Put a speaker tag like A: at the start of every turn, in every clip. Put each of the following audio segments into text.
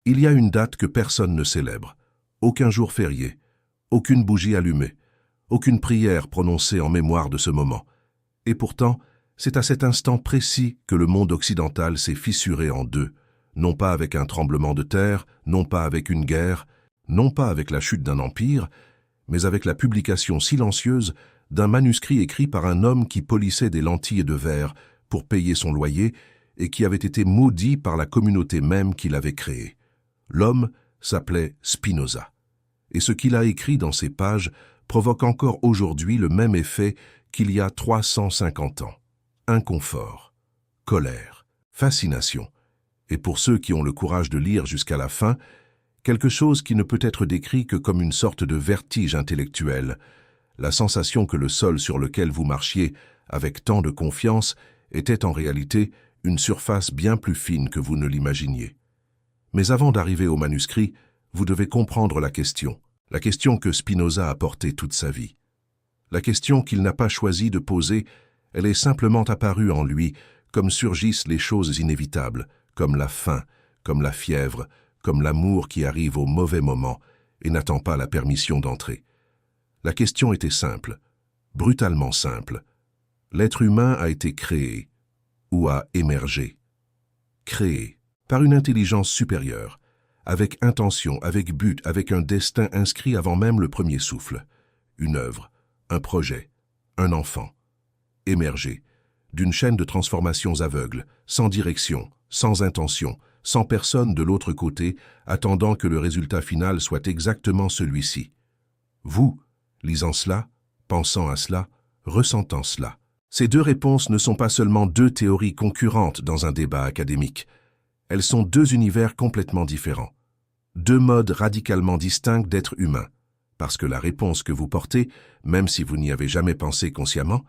A: Il y a une date que personne ne célèbre, aucun jour férié, aucune bougie allumée, aucune prière prononcée en mémoire de ce moment. Et pourtant, c'est à cet instant précis que le monde occidental s'est fissuré en deux, non pas avec un tremblement de terre, non pas avec une guerre, non pas avec la chute d'un empire, mais avec la publication silencieuse d'un manuscrit écrit par un homme qui polissait des lentilles de verre pour payer son loyer et qui avait été maudit par la communauté même qui l'avait créé. L'homme s'appelait Spinoza. Et ce qu'il a écrit dans ces pages provoque encore aujourd'hui le même effet qu'il y a 350 ans. Inconfort, colère, fascination, et pour ceux qui ont le courage de lire jusqu'à la fin, quelque chose qui ne peut être décrit que comme une sorte de vertige intellectuel, la sensation que le sol sur lequel vous marchiez avec tant de confiance était en réalité une surface bien plus fine que vous ne l'imaginiez. Mais avant d'arriver au manuscrit, vous devez comprendre la question que Spinoza a portée toute sa vie. La question qu'il n'a pas choisi de poser, elle est simplement apparue en lui, comme surgissent les choses inévitables, comme la faim, comme la fièvre, comme l'amour qui arrive au mauvais moment et n'attend pas la permission d'entrer. La question était simple, brutalement simple. L'être humain a été créé, ou a émergé. Créé, par une intelligence supérieure, avec intention, avec but, avec un destin inscrit avant même le premier souffle. Une œuvre, un projet, un enfant. Émergé, d'une chaîne de transformations aveugles, sans direction, sans intention, sans personne de l'autre côté, attendant que le résultat final soit exactement celui-ci. Vous, lisant cela, pensant à cela, ressentant cela. Ces deux réponses ne sont pas seulement deux théories concurrentes dans un débat académique. Elles sont deux univers complètement différents. Deux modes radicalement distincts d'être humain. Parce que la réponse que vous portez, même si vous n'y avez jamais pensé consciemment,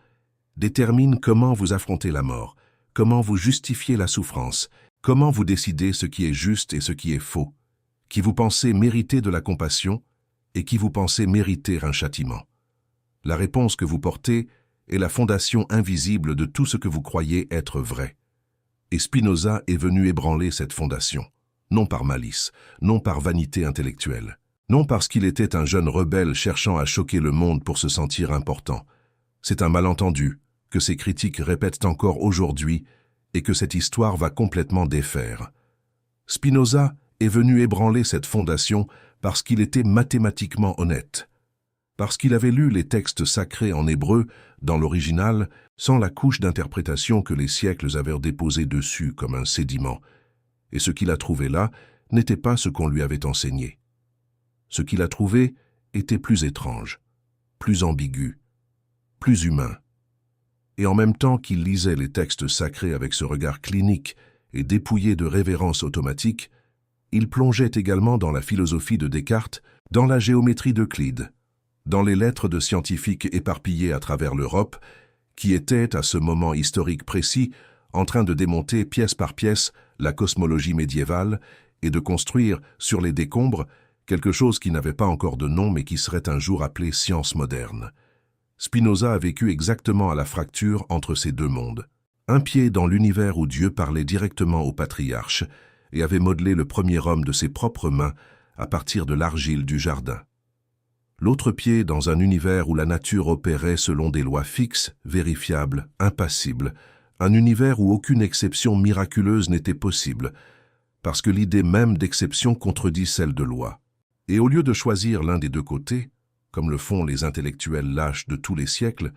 A: détermine comment vous affrontez la mort, comment vous justifiez la souffrance, comment vous décidez ce qui est juste et ce qui est faux, qui vous pensez mériter de la compassion et qui vous pensez mériter un châtiment. La réponse que vous portez est la fondation invisible de tout ce que vous croyez être vrai. Et Spinoza est venu ébranler cette fondation, non par malice, non par vanité intellectuelle, non parce qu'il était un jeune rebelle cherchant à choquer le monde pour se sentir important. C'est un malentendu que ses critiques répètent encore aujourd'hui et que cette histoire va complètement défaire. Spinoza est venu ébranler cette fondation parce qu'il était mathématiquement honnête, parce qu'il avait lu les textes sacrés en hébreu dans l'original sans la couche d'interprétation que les siècles avaient déposée dessus comme un sédiment, et ce qu'il a trouvé là n'était pas ce qu'on lui avait enseigné. Ce qu'il a trouvé était plus étrange, plus ambigu, plus humain. Et en même temps qu'il lisait les textes sacrés avec ce regard clinique et dépouillé de révérence automatique, il plongeait également dans la philosophie de Descartes, dans la géométrie d'Euclide, dans les lettres de scientifiques éparpillés à travers l'Europe, qui étaient, à ce moment historique précis, en train de démonter pièce par pièce la cosmologie médiévale et de construire, sur les décombres, quelque chose qui n'avait pas encore de nom mais qui serait un jour appelé science moderne. Spinoza a vécu exactement à la fracture entre ces deux mondes. Un pied dans l'univers où Dieu parlait directement au patriarche et avait modelé le premier homme de ses propres mains à partir de l'argile du jardin. L'autre pied dans un univers où la nature opérait selon des lois fixes, vérifiables, impassibles, un univers où aucune exception miraculeuse n'était possible, parce que l'idée même d'exception contredit celle de loi. Et au lieu de choisir l'un des deux côtés, comme le font les intellectuels lâches de tous les siècles,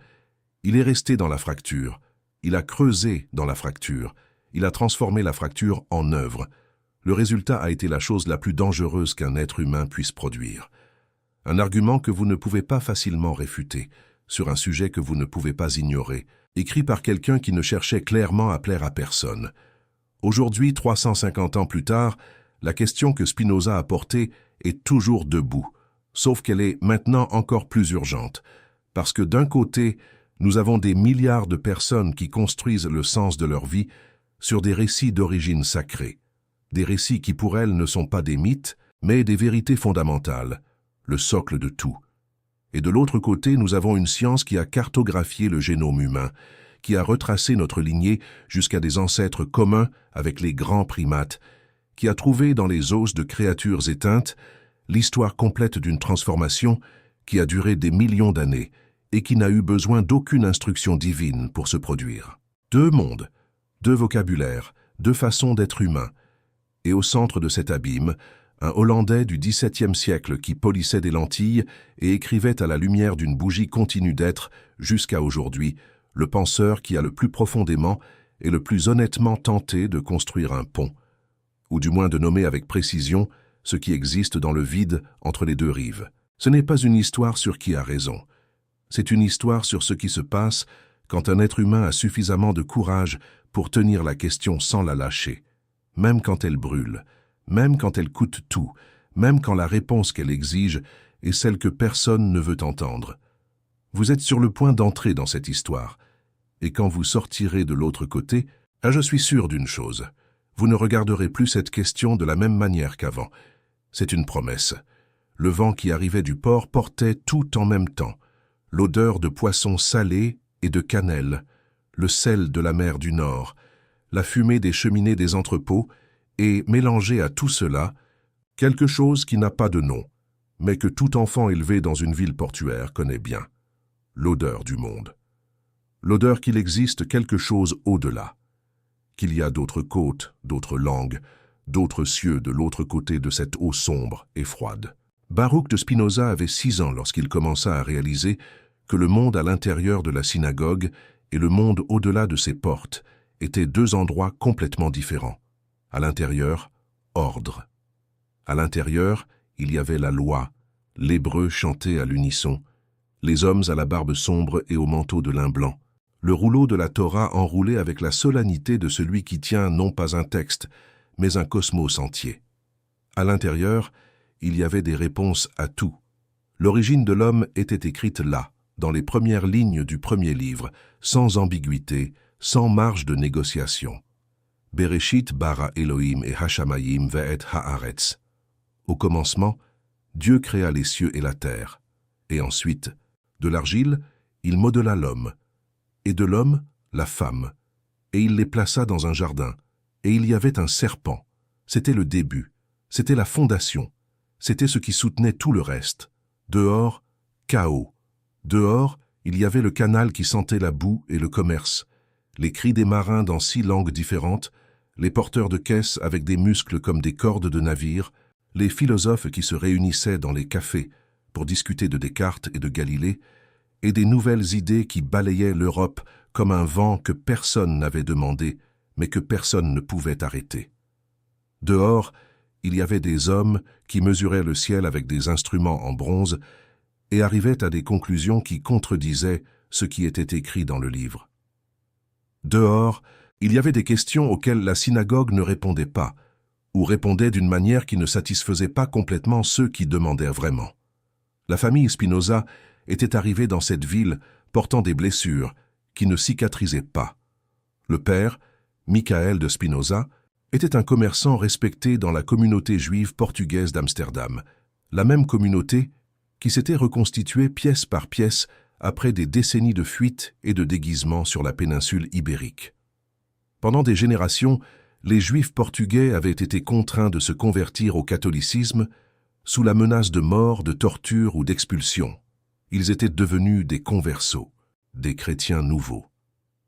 A: il est resté dans la fracture, il a creusé dans la fracture, il a transformé la fracture en œuvre. Le résultat a été la chose la plus dangereuse qu'un être humain puisse produire. Un argument que vous ne pouvez pas facilement réfuter, sur un sujet que vous ne pouvez pas ignorer, écrit par quelqu'un qui ne cherchait clairement à plaire à personne. Aujourd'hui, 350 ans plus tard, la question que Spinoza a portée est toujours debout, sauf qu'elle est maintenant encore plus urgente, parce que d'un côté, nous avons des milliards de personnes qui construisent le sens de leur vie sur des récits d'origine sacrée, des récits qui pour elles ne sont pas des mythes, mais des vérités fondamentales, le socle de tout. Et de l'autre côté, nous avons une science qui a cartographié le génome humain, qui a retracé notre lignée jusqu'à des ancêtres communs avec les grands primates, qui a trouvé dans les os de créatures éteintes l'histoire complète d'une transformation qui a duré des millions d'années et qui n'a eu besoin d'aucune instruction divine pour se produire. Deux mondes, deux vocabulaires, deux façons d'être humain. Et au centre de cet abîme, un Hollandais du XVIIe siècle qui polissait des lentilles et écrivait à la lumière d'une bougie continue d'être, jusqu'à aujourd'hui, le penseur qui a le plus profondément et le plus honnêtement tenté de construire un pont, ou du moins de nommer avec précision ce qui existe dans le vide entre les deux rives. Ce n'est pas une histoire sur qui a raison. C'est une histoire sur ce qui se passe quand un être humain a suffisamment de courage pour tenir la question sans la lâcher, même quand elle brûle, même quand elle coûte tout, même quand la réponse qu'elle exige est celle que personne ne veut entendre. Vous êtes sur le point d'entrer dans cette histoire, et quand vous sortirez de l'autre côté, je suis sûr d'une chose, vous ne regarderez plus cette question de la même manière qu'avant. C'est une promesse. Le vent qui arrivait du port portait tout en même temps, l'odeur de poissons salés et de cannelle, le sel de la mer du Nord, la fumée des cheminées des entrepôts, et, mélangé à tout cela, quelque chose qui n'a pas de nom, mais que tout enfant élevé dans une ville portuaire connaît bien, l'odeur du monde. L'odeur qu'il existe quelque chose au-delà, qu'il y a d'autres côtes, d'autres langues, d'autres cieux de l'autre côté de cette eau sombre et froide. Baruch de Spinoza avait 6 ans lorsqu'il commença à réaliser que le monde à l'intérieur de la synagogue et le monde au-delà de ses portes étaient deux endroits complètement différents. À l'intérieur, ordre. À l'intérieur, il y avait la loi, l'hébreu chantait à l'unisson, les hommes à la barbe sombre et au manteau de lin blanc, le rouleau de la Torah enroulé avec la solennité de celui qui tient non pas un texte, mais un cosmos entier. À l'intérieur, il y avait des réponses à tout. L'origine de l'homme était écrite là, dans les premières lignes du premier livre, sans ambiguïté, sans marge de négociation. Bereshit bara Elohim et Hashamayim ve'et haaretz. Au commencement, Dieu créa les cieux et la terre. Et ensuite, de l'argile, il modela l'homme. Et de l'homme, la femme. Et il les plaça dans un jardin. Et il y avait un serpent. C'était le début. C'était la fondation. C'était ce qui soutenait tout le reste. Dehors, chaos. Dehors, il y avait le canal qui sentait la boue et le commerce. Les cris des marins dans 6 langues différentes, les porteurs de caisses avec des muscles comme des cordes de navire, les philosophes qui se réunissaient dans les cafés pour discuter de Descartes et de Galilée, et des nouvelles idées qui balayaient l'Europe comme un vent que personne n'avait demandé, mais que personne ne pouvait arrêter. Dehors, il y avait des hommes qui mesuraient le ciel avec des instruments en bronze et arrivaient à des conclusions qui contredisaient ce qui était écrit dans le livre. Dehors, il y avait des questions auxquelles la synagogue ne répondait pas, ou répondait d'une manière qui ne satisfaisait pas complètement ceux qui demandaient vraiment. La famille Spinoza était arrivée dans cette ville portant des blessures qui ne cicatrisaient pas. Le père, Michael de Spinoza, était un commerçant respecté dans la communauté juive portugaise d'Amsterdam, la même communauté qui s'était reconstituée pièce par pièce après des décennies de fuite et de déguisement sur la péninsule ibérique. Pendant des générations, les Juifs portugais avaient été contraints de se convertir au catholicisme sous la menace de mort, de torture ou d'expulsion. Ils étaient devenus des conversos, des chrétiens nouveaux,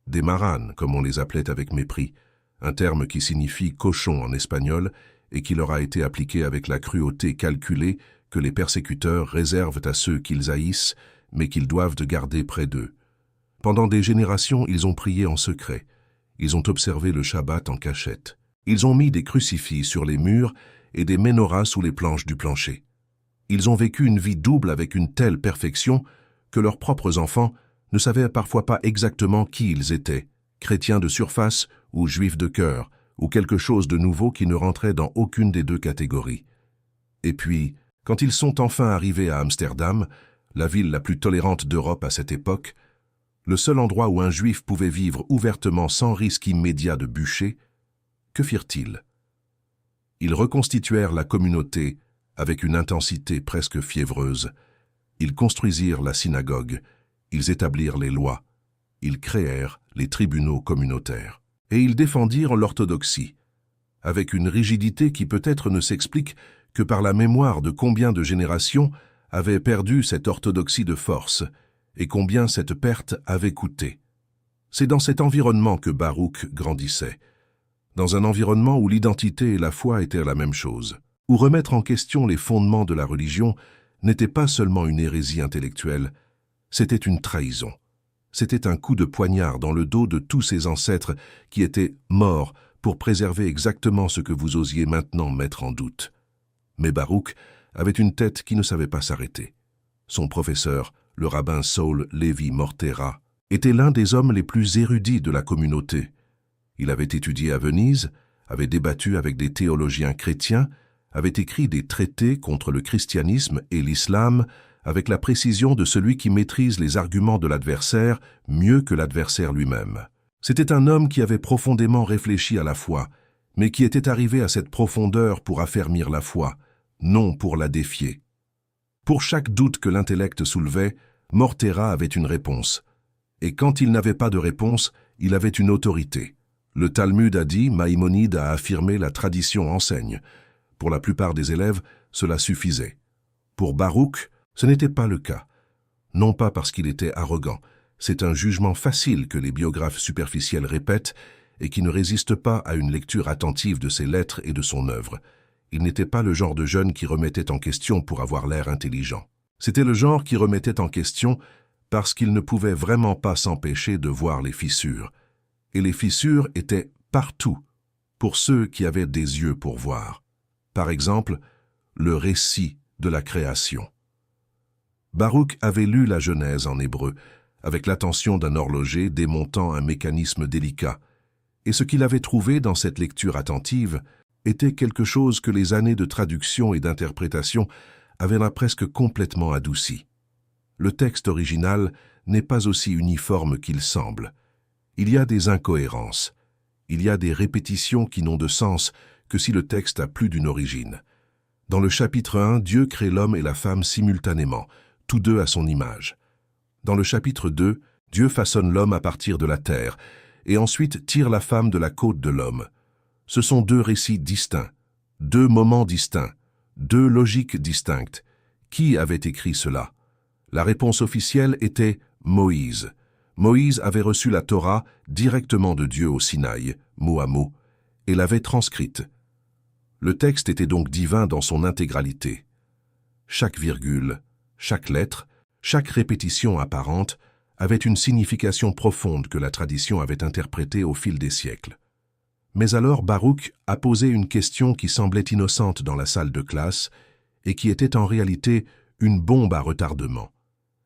A: des maranes, comme on les appelait avec mépris, un terme qui signifie cochon en espagnol et qui leur a été appliqué avec la cruauté calculée que les persécuteurs réservent à ceux qu'ils haïssent, mais qu'ils doivent de garder près d'eux. Pendant des générations, ils ont prié en secret. Ils ont observé le Shabbat en cachette. Ils ont mis des crucifix sur les murs et des menorahs sous les planches du plancher. Ils ont vécu une vie double avec une telle perfection que leurs propres enfants ne savaient parfois pas exactement qui ils étaient, chrétiens de surface ou juifs de cœur, ou quelque chose de nouveau qui ne rentrait dans aucune des deux catégories. Et puis, quand ils sont enfin arrivés à Amsterdam, la ville la plus tolérante d'Europe à cette époque, le seul endroit où un juif pouvait vivre ouvertement sans risque immédiat de bûcher, que firent-ils? Ils reconstituèrent la communauté avec une intensité presque fiévreuse. Ils construisirent la synagogue, ils établirent les lois, ils créèrent les tribunaux communautaires. Et ils défendirent l'orthodoxie. avec une rigidité qui peut-être ne s'explique que par la mémoire de combien de générations avaient perdu cette orthodoxie de force, et combien cette perte avait coûté. C'est dans cet environnement que Baruch grandissait, dans un environnement où l'identité et la foi étaient la même chose, où remettre en question les fondements de la religion n'était pas seulement une hérésie intellectuelle, c'était une trahison. C'était un coup de poignard dans le dos de tous ces ancêtres qui étaient morts pour préserver exactement ce que vous osiez maintenant mettre en doute. Mais Baruch avait une tête qui ne savait pas s'arrêter. Son professeur, le rabbin Saul Levi Mortera, était l'un des hommes les plus érudits de la communauté. Il avait étudié à Venise, avait débattu avec des théologiens chrétiens, avait écrit des traités contre le christianisme et l'islam avec la précision de celui qui maîtrise les arguments de l'adversaire mieux que l'adversaire lui-même. C'était un homme qui avait profondément réfléchi à la foi, mais qui était arrivé à cette profondeur pour affermir la foi, non pour la défier. Pour chaque doute que l'intellect soulevait, Mortera avait une réponse. Et quand il n'avait pas de réponse, il avait une autorité. Le Talmud a dit, Maïmonide a affirmé, la tradition enseigne. Pour la plupart des élèves, cela suffisait. Pour Baruch, ce n'était pas le cas. Non pas parce qu'il était arrogant, c'est un jugement facile que les biographes superficiels répètent et qui ne résiste pas à une lecture attentive de ses lettres et de son œuvre. Il n'était pas le genre de jeune qui remettait en question pour avoir l'air intelligent. C'était le genre qui remettait en question parce qu'il ne pouvait vraiment pas s'empêcher de voir les fissures. Et les fissures étaient partout, pour ceux qui avaient des yeux pour voir. Par exemple, le récit de la création. Baruch avait lu la Genèse en hébreu, avec l'attention d'un horloger démontant un mécanisme délicat, et ce qu'il avait trouvé dans cette lecture attentive était quelque chose que les années de traduction et d'interprétation avaient presque complètement adouci. Le texte original n'est pas aussi uniforme qu'il semble. Il y a des incohérences. Il y a des répétitions qui n'ont de sens que si le texte a plus d'une origine. Dans le chapitre 1, Dieu crée l'homme et la femme simultanément, tous deux à son image. Dans le chapitre 2, Dieu façonne l'homme à partir de la terre, et ensuite tire la femme de la côte de l'homme. Ce sont deux récits distincts, deux moments distincts, deux logiques distinctes. Qui avait écrit cela? La réponse officielle était Moïse. Moïse avait reçu la Torah directement de Dieu au Sinaï, mot à mot, et l'avait transcrite. Le texte était donc divin dans son intégralité. Chaque virgule, chaque lettre, chaque répétition apparente avait une signification profonde que la tradition avait interprétée au fil des siècles. Mais alors Baruch a posé une question qui semblait innocente dans la salle de classe et qui était en réalité une bombe à retardement.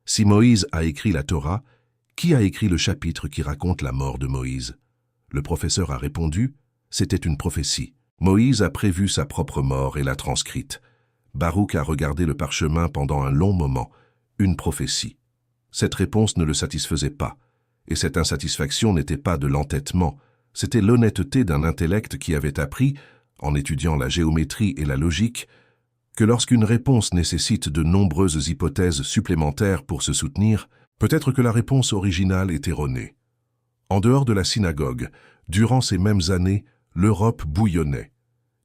A: Si Moïse a écrit la Torah, qui a écrit le chapitre qui raconte la mort de Moïse? Le professeur a répondu, c'était une prophétie. Moïse a prévu sa propre mort et l'a transcrite. Baruch a regardé le parchemin pendant un long moment, une prophétie. Cette réponse ne le satisfaisait pas, et cette insatisfaction n'était pas de l'entêtement, c'était l'honnêteté d'un intellect qui avait appris, en étudiant la géométrie et la logique, que lorsqu'une réponse nécessite de nombreuses hypothèses supplémentaires pour se soutenir, peut-être que la réponse originale est erronée. En dehors de la synagogue, durant ces mêmes années, l'Europe bouillonnait.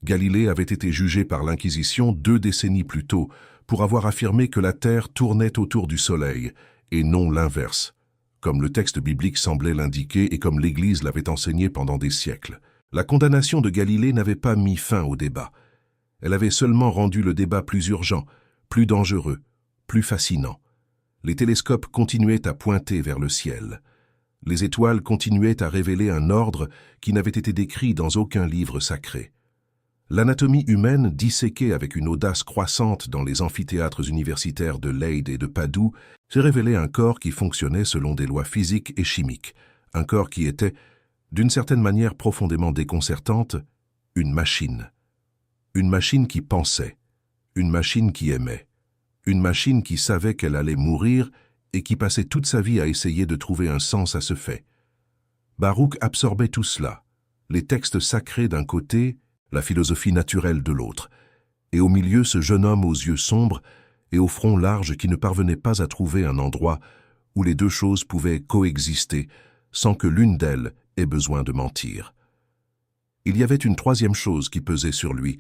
A: Galilée avait été jugé par l'Inquisition 2 décennies plus tôt pour avoir affirmé que la Terre tournait autour du Soleil, et non l'inverse, comme le texte biblique semblait l'indiquer et comme l'Église l'avait enseigné pendant des siècles. La condamnation de Galilée n'avait pas mis fin au débat. Elle avait seulement rendu le débat plus urgent, plus dangereux, plus fascinant. Les télescopes continuaient à pointer vers le ciel. Les étoiles continuaient à révéler un ordre qui n'avait été décrit dans aucun livre sacré. L'anatomie humaine, disséquée avec une audace croissante dans les amphithéâtres universitaires de Leyde et de Padoue, s'est révélé un corps qui fonctionnait selon des lois physiques et chimiques, un corps qui était, d'une certaine manière profondément déconcertante, une machine. Une machine qui pensait, une machine qui aimait, une machine qui savait qu'elle allait mourir et qui passait toute sa vie à essayer de trouver un sens à ce fait. Baruch absorbait tout cela, les textes sacrés d'un côté, la philosophie naturelle de l'autre, et au milieu ce jeune homme aux yeux sombres et au front large qui ne parvenait pas à trouver un endroit où les deux choses pouvaient coexister sans que l'une d'elles ait besoin de mentir. Il y avait une troisième chose qui pesait sur lui,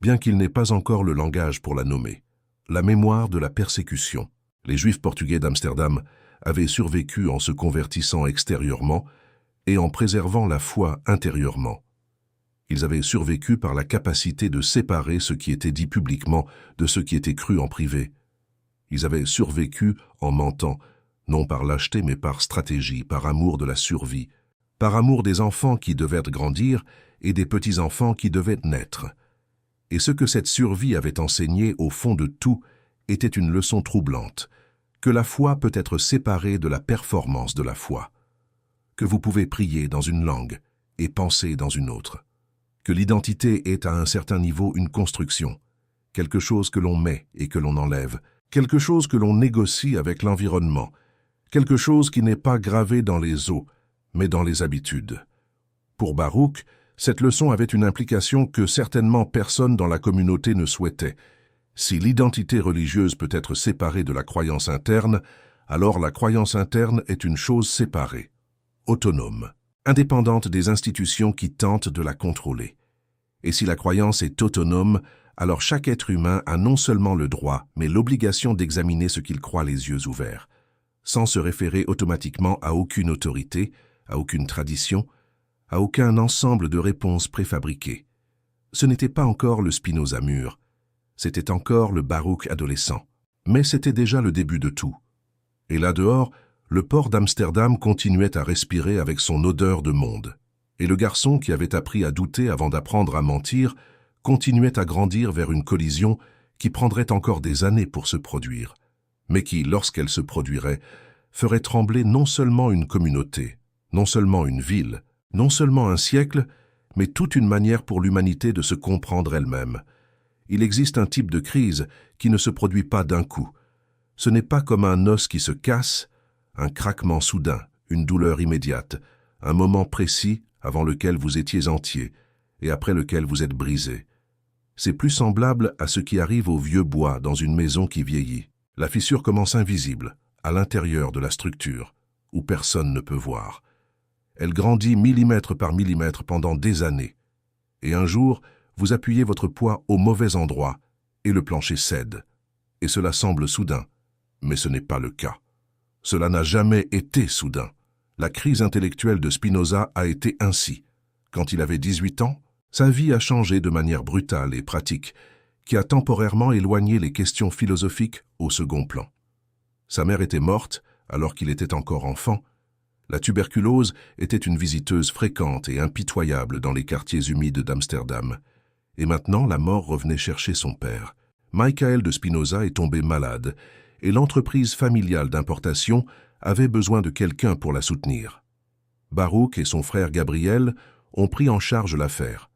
A: bien qu'il n'ait pas encore le langage pour la nommer. La mémoire de la persécution. Les Juifs portugais d'Amsterdam avaient survécu en se convertissant extérieurement et en préservant la foi intérieurement. Ils avaient survécu par la capacité de séparer ce qui était dit publiquement de ce qui était cru en privé. Ils avaient survécu en mentant, non par lâcheté mais par stratégie, par amour de la survie, par amour des enfants qui devaient grandir et des petits-enfants qui devaient naître. Et ce que cette survie avait enseigné au fond de tout était une leçon troublante, que la foi peut être séparée de la performance de la foi, que vous pouvez prier dans une langue et penser dans une autre, que l'identité est à un certain niveau une construction, quelque chose que l'on met et que l'on enlève, quelque chose que l'on négocie avec l'environnement, quelque chose qui n'est pas gravé dans les os, mais dans les habitudes. Pour Baruch, cette leçon avait une implication que certainement personne dans la communauté ne souhaitait. Si l'identité religieuse peut être séparée de la croyance interne, alors la croyance interne est une chose séparée, autonome, indépendante des institutions qui tentent de la contrôler. Et si la croyance est autonome, alors chaque être humain a non seulement le droit, mais l'obligation d'examiner ce qu'il croit les yeux ouverts, sans se référer automatiquement à aucune autorité, à aucune tradition, à aucun ensemble de réponses préfabriquées. Ce n'était pas encore le Spinoza mûr, c'était encore le Baruch adolescent, mais c'était déjà le début de tout. Et là-dehors, le port d'Amsterdam continuait à respirer avec son odeur de monde, et le garçon qui avait appris à douter avant d'apprendre à mentir continuait à grandir vers une collision qui prendrait encore des années pour se produire, mais qui, lorsqu'elle se produirait, ferait trembler non seulement une communauté, non seulement une ville, non seulement un siècle, mais toute une manière pour l'humanité de se comprendre elle-même. Il existe un type de crise qui ne se produit pas d'un coup. Ce n'est pas comme un os qui se casse, un craquement soudain, une douleur immédiate, un moment précis avant lequel vous étiez entier et après lequel vous êtes brisé. C'est plus semblable à ce qui arrive au vieux bois dans une maison qui vieillit. La fissure commence invisible, à l'intérieur de la structure, où personne ne peut voir. Elle grandit millimètre par millimètre pendant des années. Et un jour, vous appuyez votre poids au mauvais endroit et le plancher cède. Et cela semble soudain, mais ce n'est pas le cas. Cela n'a jamais été soudain. La crise intellectuelle de Spinoza a été ainsi. Quand il avait 18 ans, sa vie a changé de manière brutale et pratique, qui a temporairement éloigné les questions philosophiques au second plan. Sa mère était morte alors qu'il était encore enfant. La tuberculose était une visiteuse fréquente et impitoyable dans les quartiers humides d'Amsterdam. Et maintenant, la mort revenait chercher son père. Michael de Spinoza est tombé malade, et l'entreprise familiale d'importation avait besoin de quelqu'un pour la soutenir. Baruch et son frère Gabriel ont pris en charge l'affaire.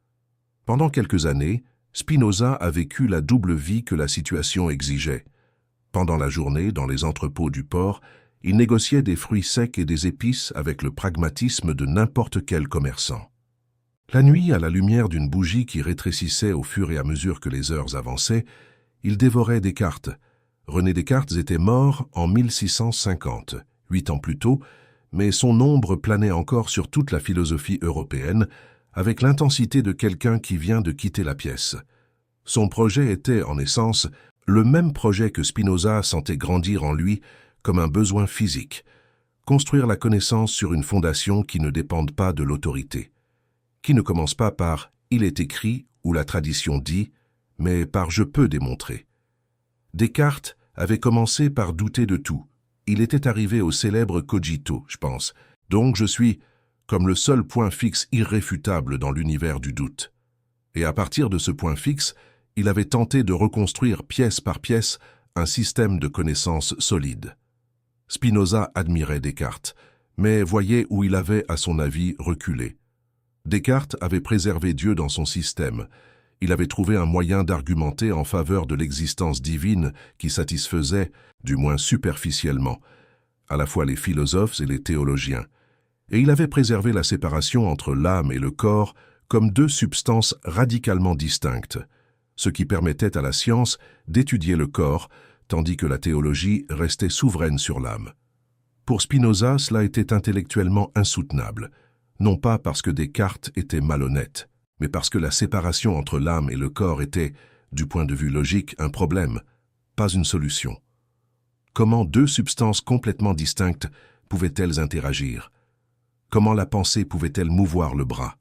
A: Pendant quelques années, Spinoza a vécu la double vie que la situation exigeait. Pendant la journée, dans les entrepôts du port, il négociait des fruits secs et des épices avec le pragmatisme de n'importe quel commerçant. La nuit, à la lumière d'une bougie qui rétrécissait au fur et à mesure que les heures avançaient, il dévorait Descartes. René Descartes était mort en 1650, 8 ans plus tôt, mais son ombre planait encore sur toute la philosophie européenne, avec l'intensité de quelqu'un qui vient de quitter la pièce. Son projet était, en essence, le même projet que Spinoza sentait grandir en lui comme un besoin physique, construire la connaissance sur une fondation qui ne dépende pas de l'autorité, qui ne commence pas par « il est écrit » ou la tradition dit, mais par « je peux démontrer ». Descartes avait commencé par douter de tout. Il était arrivé au célèbre cogito, je pense. Donc je suis comme le seul point fixe irréfutable dans l'univers du doute. Et à partir de ce point fixe, il avait tenté de reconstruire pièce par pièce un système de connaissances solide. Spinoza admirait Descartes, mais voyait où il avait, à son avis, reculé. Descartes avait préservé Dieu dans son système. Il avait trouvé un moyen d'argumenter en faveur de l'existence divine qui satisfaisait, du moins superficiellement, à la fois les philosophes et les théologiens. Et il avait préservé la séparation entre l'âme et le corps comme deux substances radicalement distinctes, ce qui permettait à la science d'étudier le corps, tandis que la théologie restait souveraine sur l'âme. Pour Spinoza, cela était intellectuellement insoutenable, non pas parce que Descartes était malhonnête, mais parce que la séparation entre l'âme et le corps était, du point de vue logique, un problème, pas une solution. Comment deux substances complètement distinctes pouvaient-elles interagir? Comment la pensée pouvait-elle mouvoir le bras?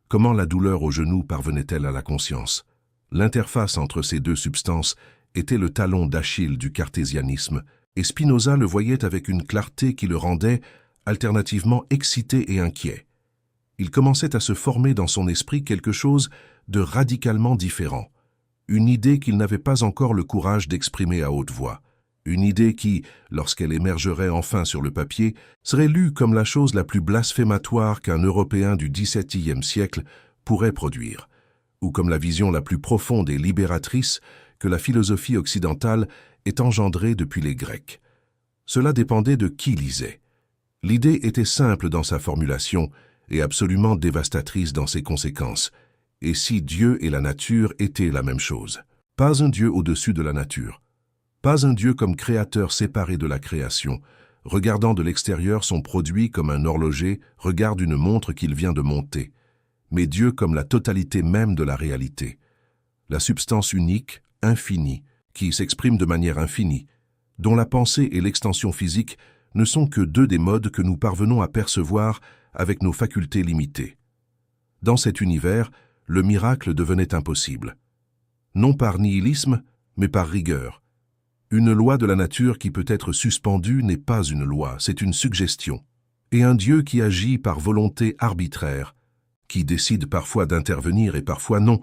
A: Comment la douleur au genou parvenait-elle à la conscience? L'interface entre ces deux substances était le talon d'Achille du cartésianisme, et Spinoza le voyait avec une clarté qui le rendait alternativement excité et inquiet. Il commençait à se former dans son esprit quelque chose de radicalement différent, une idée qu'il n'avait pas encore le courage d'exprimer à haute voix, une idée qui, lorsqu'elle émergerait enfin sur le papier, serait lue comme la chose la plus blasphématoire qu'un Européen du XVIIe siècle pourrait produire, ou comme la vision la plus profonde et libératrice que la philosophie occidentale ait engendrée depuis les Grecs. Cela dépendait de qui lisait. L'idée était simple dans sa formulation et absolument dévastatrice dans ses conséquences. Et si Dieu et la nature étaient la même chose? Pas un Dieu au-dessus de la nature. Pas un Dieu comme créateur séparé de la création, regardant de l'extérieur son produit comme un horloger regarde une montre qu'il vient de monter, mais Dieu comme la totalité même de la réalité. La substance unique, infinie, qui s'exprime de manière infinie, dont la pensée et l'extension physique ne sont que deux des modes que nous parvenons à percevoir avec nos facultés limitées. Dans cet univers, le miracle devenait impossible. Non par nihilisme, mais par rigueur. Une loi de la nature qui peut être suspendue n'est pas une loi, c'est une suggestion. Et un Dieu qui agit par volonté arbitraire, qui décide parfois d'intervenir et parfois non,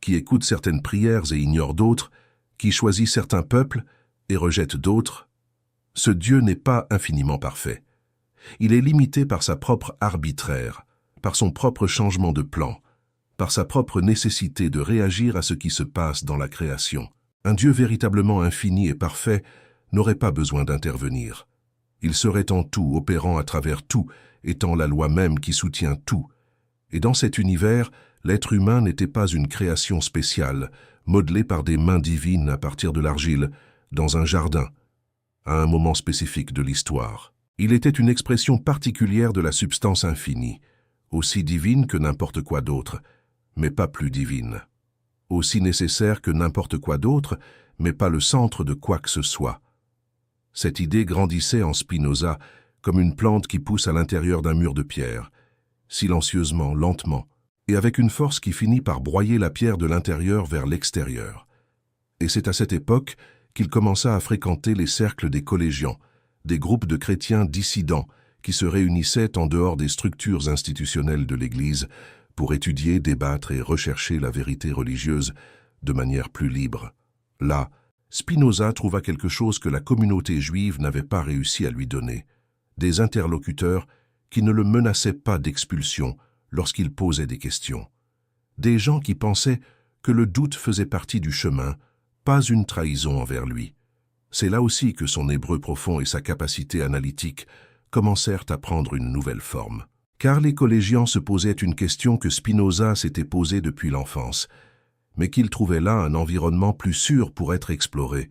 A: qui écoute certaines prières et ignore d'autres, qui choisit certains peuples et rejette d'autres, ce Dieu n'est pas infiniment parfait. Il est limité par sa propre arbitraire, par son propre changement de plan, par sa propre nécessité de réagir à ce qui se passe dans la création. Un Dieu véritablement infini et parfait n'aurait pas besoin d'intervenir. Il serait en tout, opérant à travers tout, étant la loi même qui soutient tout. Et dans cet univers, l'être humain n'était pas une création spéciale, modelée par des mains divines à partir de l'argile, dans un jardin, à un moment spécifique de l'histoire. Il était une expression particulière de la substance infinie, aussi divine que n'importe quoi d'autre, mais pas plus divine. Aussi nécessaire que n'importe quoi d'autre, mais pas le centre de quoi que ce soit. Cette idée grandissait en Spinoza comme une plante qui pousse à l'intérieur d'un mur de pierre, silencieusement, lentement, et avec une force qui finit par broyer la pierre de l'intérieur vers l'extérieur. Et c'est à cette époque qu'il commença à fréquenter les cercles des collégiens, des groupes de chrétiens dissidents qui se réunissaient en dehors des structures institutionnelles de l'Église pour étudier, débattre et rechercher la vérité religieuse de manière plus libre. Là, Spinoza trouva quelque chose que la communauté juive n'avait pas réussi à lui donner, des interlocuteurs qui ne le menaçaient pas d'expulsion lorsqu'il posait des questions, des gens qui pensaient que le doute faisait partie du chemin, pas une trahison envers lui. C'est là aussi que son hébreu profond et sa capacité analytique commencèrent à prendre une nouvelle forme. Car les collégiens se posaient une question que Spinoza s'était posée depuis l'enfance, mais qu'il trouvait là un environnement plus sûr pour être exploré,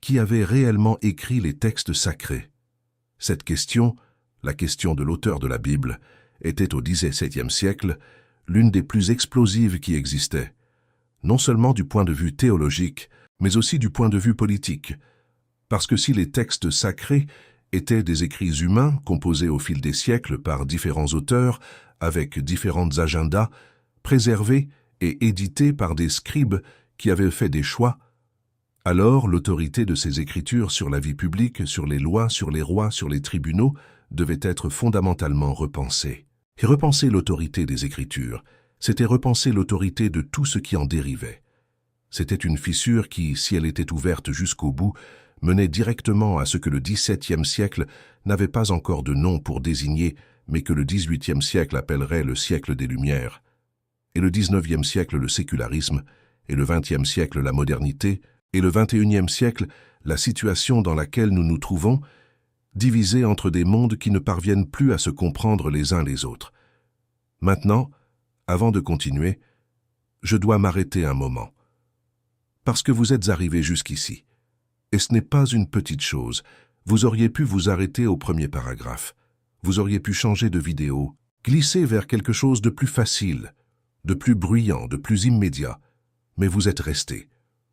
A: qui avait réellement écrit les textes sacrés. Cette question, la question de l'auteur de la Bible, était au XVIIe siècle l'une des plus explosives qui existait, non seulement du point de vue théologique, mais aussi du point de vue politique, parce que si les textes sacrés étaient des écrits humains composés au fil des siècles par différents auteurs, avec différents agendas, préservés et édités par des scribes qui avaient fait des choix, alors l'autorité de ces écritures sur la vie publique, sur les lois, sur les rois, sur les tribunaux, devait être fondamentalement repensée. Et repenser l'autorité des écritures, c'était repenser l'autorité de tout ce qui en dérivait. C'était une fissure qui, si elle était ouverte jusqu'au bout, menait directement à ce que le XVIIe siècle n'avait pas encore de nom pour désigner, mais que le XVIIIe siècle appellerait le siècle des Lumières, et le XIXe siècle le sécularisme, et le XXe siècle la modernité, et le XXIe siècle la situation dans laquelle nous nous trouvons, divisés entre des mondes qui ne parviennent plus à se comprendre les uns les autres. Maintenant, avant de continuer, je dois m'arrêter un moment. Parce que vous êtes arrivés jusqu'ici. Et ce n'est pas une petite chose. Vous auriez pu vous arrêter au premier paragraphe. Vous auriez pu changer de vidéo, glisser vers quelque chose de plus facile, de plus bruyant, de plus immédiat. Mais vous êtes resté.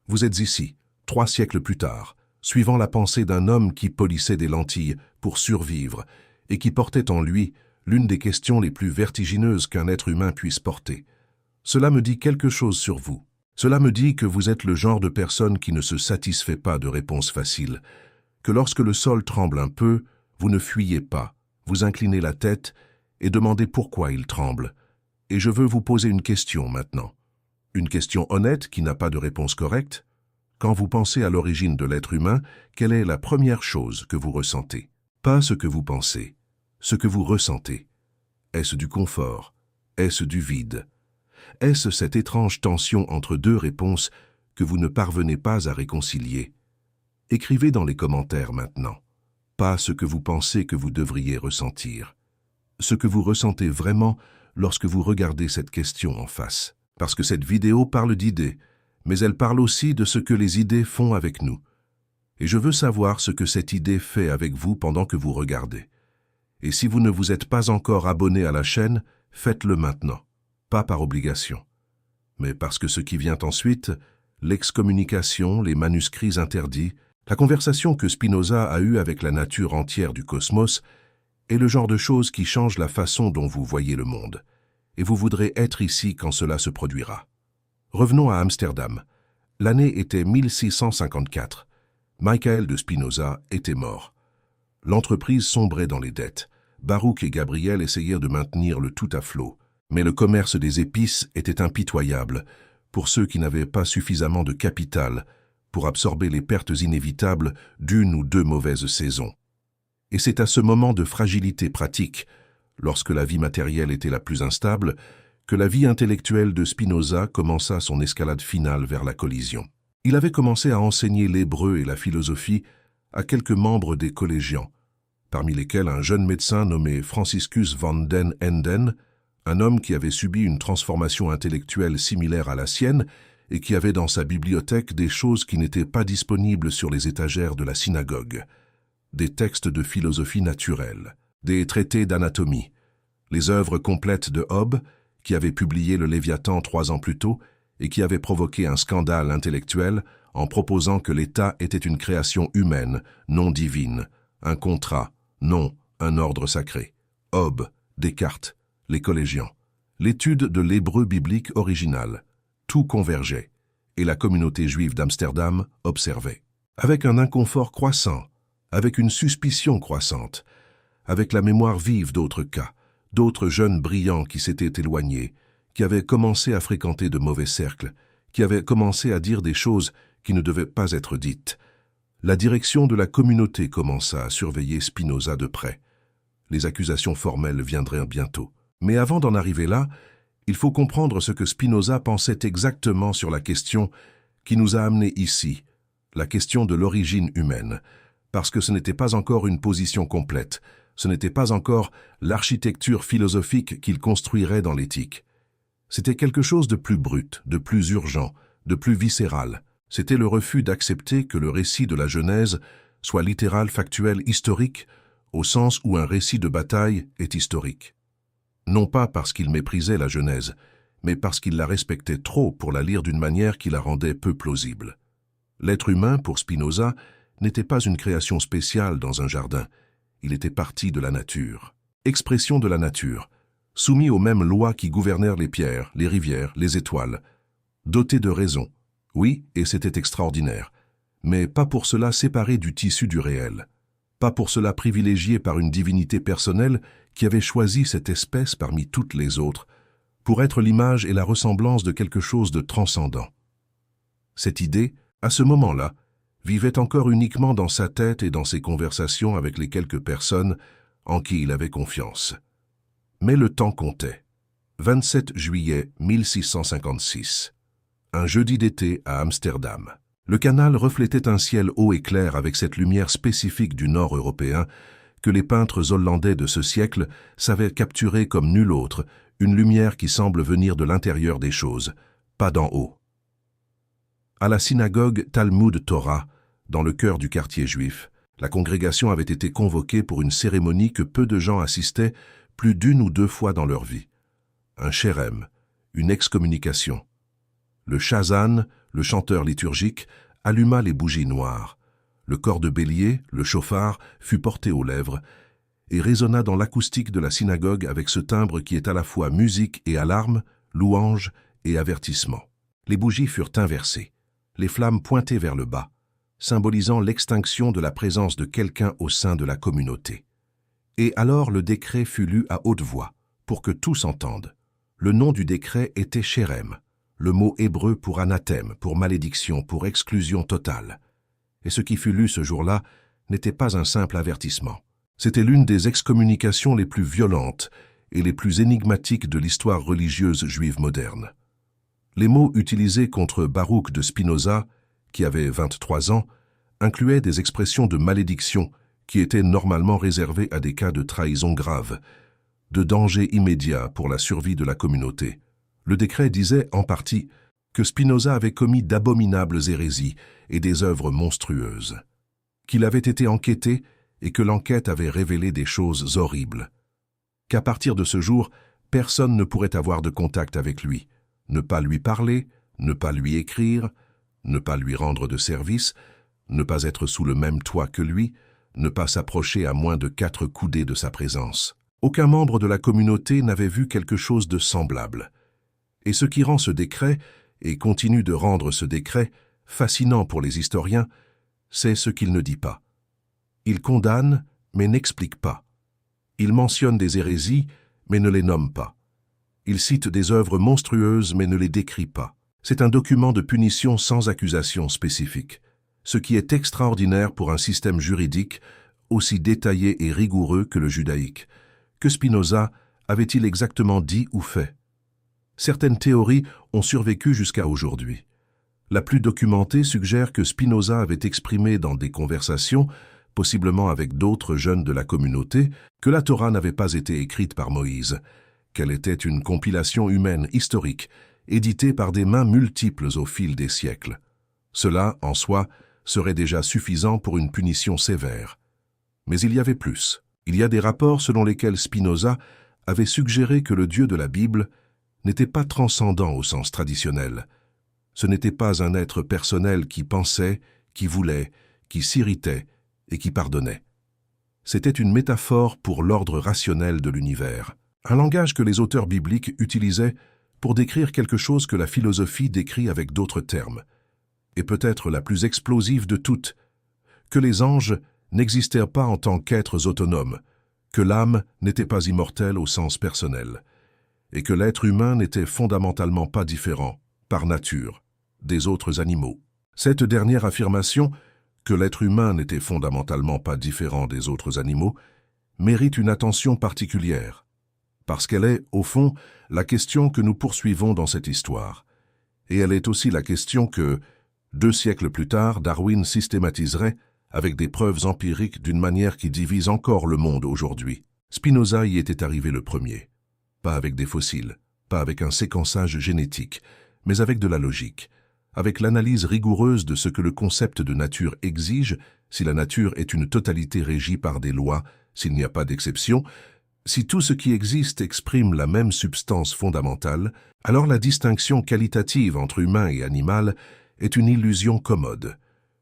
A: Vous êtes ici, 3 siècles plus tard, suivant la pensée d'un homme qui polissait des lentilles pour survivre et qui portait en lui l'une des questions les plus vertigineuses qu'un être humain puisse porter. Cela me dit quelque chose sur vous. Cela me dit que vous êtes le genre de personne qui ne se satisfait pas de réponses faciles, que lorsque le sol tremble un peu, vous ne fuyez pas, vous inclinez la tête et demandez pourquoi il tremble. Et je veux vous poser une question maintenant. Une question honnête qui n'a pas de réponse correcte. Quand vous pensez à l'origine de l'être humain, quelle est la première chose que vous ressentez? Pas ce que vous pensez, ce que vous ressentez. Est-ce du confort? Est-ce du vide? Est-ce cette étrange tension entre 2 réponses que vous ne parvenez pas à réconcilier? Écrivez dans les commentaires maintenant. Pas ce que vous pensez que vous devriez ressentir. Ce que vous ressentez vraiment lorsque vous regardez cette question en face. Parce que cette vidéo parle d'idées, mais elle parle aussi de ce que les idées font avec nous. Et je veux savoir ce que cette idée fait avec vous pendant que vous regardez. Et si vous ne vous êtes pas encore abonné à la chaîne, faites-le maintenant. Pas par obligation, mais parce que ce qui vient ensuite, l'excommunication, les manuscrits interdits, la conversation que Spinoza a eue avec la nature entière du cosmos, est le genre de choses qui changent la façon dont vous voyez le monde. Et vous voudrez être ici quand cela se produira. Revenons à Amsterdam. L'année était 1654. Michael de Spinoza était mort. L'entreprise sombrait dans les dettes. Baruch et Gabriel essayèrent de maintenir le tout à flot. Mais le commerce des épices était impitoyable pour ceux qui n'avaient pas suffisamment de capital pour absorber les pertes inévitables d'une ou 2 mauvaises saisons. Et c'est à ce moment de fragilité pratique, lorsque la vie matérielle était la plus instable, que la vie intellectuelle de Spinoza commença son escalade finale vers la collision. Il avait commencé à enseigner l'hébreu et la philosophie à quelques membres des collégiens, parmi lesquels un jeune médecin nommé Franciscus van den Enden, un homme qui avait subi une transformation intellectuelle similaire à la sienne et qui avait dans sa bibliothèque des choses qui n'étaient pas disponibles sur les étagères de la synagogue, des textes de philosophie naturelle, des traités d'anatomie, les œuvres complètes de Hobbes, qui avait publié le Léviathan 3 ans plus tôt et qui avait provoqué un scandale intellectuel en proposant que l'État était une création humaine, non divine, un contrat, non un ordre sacré. Hobbes, Descartes, les collégiens, l'étude de l'hébreu biblique original, tout convergeait, et la communauté juive d'Amsterdam observait. Avec un inconfort croissant, avec une suspicion croissante, avec la mémoire vive d'autres cas, d'autres jeunes brillants qui s'étaient éloignés, qui avaient commencé à fréquenter de mauvais cercles, qui avaient commencé à dire des choses qui ne devaient pas être dites. La direction de la communauté commença à surveiller Spinoza de près. Les accusations formelles viendraient bientôt. Mais avant d'en arriver là, il faut comprendre ce que Spinoza pensait exactement sur la question qui nous a amenés ici, la question de l'origine humaine, parce que ce n'était pas encore une position complète, ce n'était pas encore l'architecture philosophique qu'il construirait dans l'éthique. C'était quelque chose de plus brut, de plus urgent, de plus viscéral. C'était le refus d'accepter que le récit de la Genèse soit littéral, factuel, historique, au sens où un récit de bataille est historique. Non pas parce qu'il méprisait la Genèse, mais parce qu'il la respectait trop pour la lire d'une manière qui la rendait peu plausible. L'être humain, pour Spinoza, n'était pas une création spéciale dans un jardin, il était partie de la nature. Expression de la nature, soumis aux mêmes lois qui gouvernèrent les pierres, les rivières, les étoiles. Doté de raison, oui, et c'était extraordinaire, mais pas pour cela séparé du tissu du réel. Pas pour cela privilégié par une divinité personnelle qui avait choisi cette espèce parmi toutes les autres, pour être l'image et la ressemblance de quelque chose de transcendant. Cette idée, à ce moment-là, vivait encore uniquement dans sa tête et dans ses conversations avec les quelques personnes en qui il avait confiance. Mais le temps comptait. 27 juillet 1656. Un jeudi d'été à Amsterdam. Le canal reflétait un ciel haut et clair avec cette lumière spécifique du nord européen que les peintres hollandais de ce siècle savaient capturer comme nul autre, une lumière qui semble venir de l'intérieur des choses, pas d'en haut. À la synagogue Talmud Torah, dans le cœur du quartier juif, la congrégation avait été convoquée pour une cérémonie que peu de gens assistaient plus d'1 ou 2 fois dans leur vie. Un chérem, une excommunication. Le chazan, le chanteur liturgique, alluma les bougies noires. Le corps de bélier, le chauffard, fut porté aux lèvres et résonna dans l'acoustique de la synagogue avec ce timbre qui est à la fois musique et alarme, louange et avertissement. Les bougies furent inversées, les flammes pointées vers le bas, symbolisant l'extinction de la présence de quelqu'un au sein de la communauté. Et alors le décret fut lu à haute voix, pour que tous entendent. Le nom du décret était Chérem, le mot hébreu pour anathème, pour malédiction, pour exclusion totale. Et ce qui fut lu ce jour-là n'était pas un simple avertissement. C'était l'une des excommunications les plus violentes et les plus énigmatiques de l'histoire religieuse juive moderne. Les mots utilisés contre Baruch de Spinoza, qui avait 23 ans, incluaient des expressions de malédiction qui étaient normalement réservées à des cas de trahison grave, de danger immédiat pour la survie de la communauté. Le décret disait en partie que Spinoza avait commis d'abominables hérésies et des œuvres monstrueuses, qu'il avait été enquêté et que l'enquête avait révélé des choses horribles, qu'à partir de ce jour, personne ne pourrait avoir de contact avec lui, ne pas lui parler, ne pas lui écrire, ne pas lui rendre de service, ne pas être sous le même toit que lui, ne pas s'approcher à moins de 4 coudées de sa présence. Aucun membre de la communauté n'avait vu quelque chose de semblable. Et ce qui rend ce décret, et continue de rendre ce décret, fascinant pour les historiens, c'est ce qu'il ne dit pas. Il condamne, mais n'explique pas. Il mentionne des hérésies, mais ne les nomme pas. Il cite des œuvres monstrueuses, mais ne les décrit pas. C'est un document de punition sans accusation spécifique, ce qui est extraordinaire pour un système juridique aussi détaillé et rigoureux que le judaïque. Que Spinoza avait-il exactement dit ou fait? Certaines théories ont survécu jusqu'à aujourd'hui. La plus documentée suggère que Spinoza avait exprimé dans des conversations, possiblement avec d'autres jeunes de la communauté, que la Torah n'avait pas été écrite par Moïse, qu'elle était une compilation humaine historique, éditée par des mains multiples au fil des siècles. Cela, en soi, serait déjà suffisant pour une punition sévère. Mais il y avait plus. Il y a des rapports selon lesquels Spinoza avait suggéré que le Dieu de la Bible n'était pas transcendant au sens traditionnel. Ce n'était pas un être personnel qui pensait, qui voulait, qui s'irritait et qui pardonnait. C'était une métaphore pour l'ordre rationnel de l'univers, un langage que les auteurs bibliques utilisaient pour décrire quelque chose que la philosophie décrit avec d'autres termes, et peut-être la plus explosive de toutes, que les anges n'existèrent pas en tant qu'êtres autonomes, que l'âme n'était pas immortelle au sens personnel, et que l'être humain n'était fondamentalement pas différent, par nature, des autres animaux. Cette dernière affirmation, que l'être humain n'était fondamentalement pas différent des autres animaux, mérite une attention particulière, parce qu'elle est, au fond, la question que nous poursuivons dans cette histoire. Et elle est aussi la question que, 2 siècles plus tard, Darwin systématiserait avec des preuves empiriques d'une manière qui divise encore le monde aujourd'hui. Spinoza y était arrivé le premier. Pas avec des fossiles, pas avec un séquençage génétique, mais avec de la logique, avec l'analyse rigoureuse de ce que le concept de nature exige, si la nature est une totalité régie par des lois, s'il n'y a pas d'exception, si tout ce qui existe exprime la même substance fondamentale, alors la distinction qualitative entre humain et animal est une illusion commode,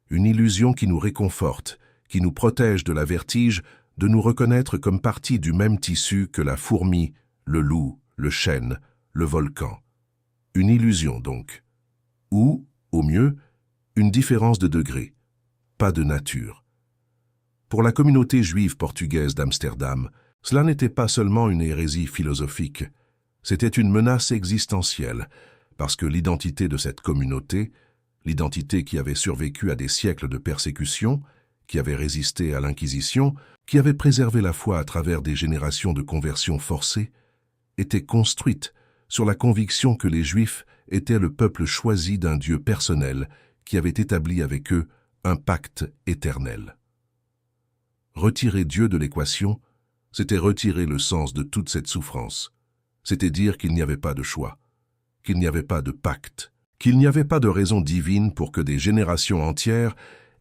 A: une illusion qui nous réconforte, qui nous protège de la vertige de nous reconnaître comme partie du même tissu que la fourmi, le loup, le chêne, le volcan. Une illusion donc. Ou, au mieux, une différence de degré, pas de nature. Pour la communauté juive portugaise d'Amsterdam, cela n'était pas seulement une hérésie philosophique, c'était une menace existentielle, parce que l'identité de cette communauté, l'identité qui avait survécu à des siècles de persécution, qui avait résisté à l'Inquisition, qui avait préservé la foi à travers des générations de conversions forcées, était construite sur la conviction que les Juifs étaient le peuple choisi d'un Dieu personnel qui avait établi avec eux un pacte éternel. Retirer Dieu de l'équation, c'était retirer le sens de toute cette souffrance. C'était dire qu'il n'y avait pas de choix, qu'il n'y avait pas de pacte, qu'il n'y avait pas de raison divine pour que des générations entières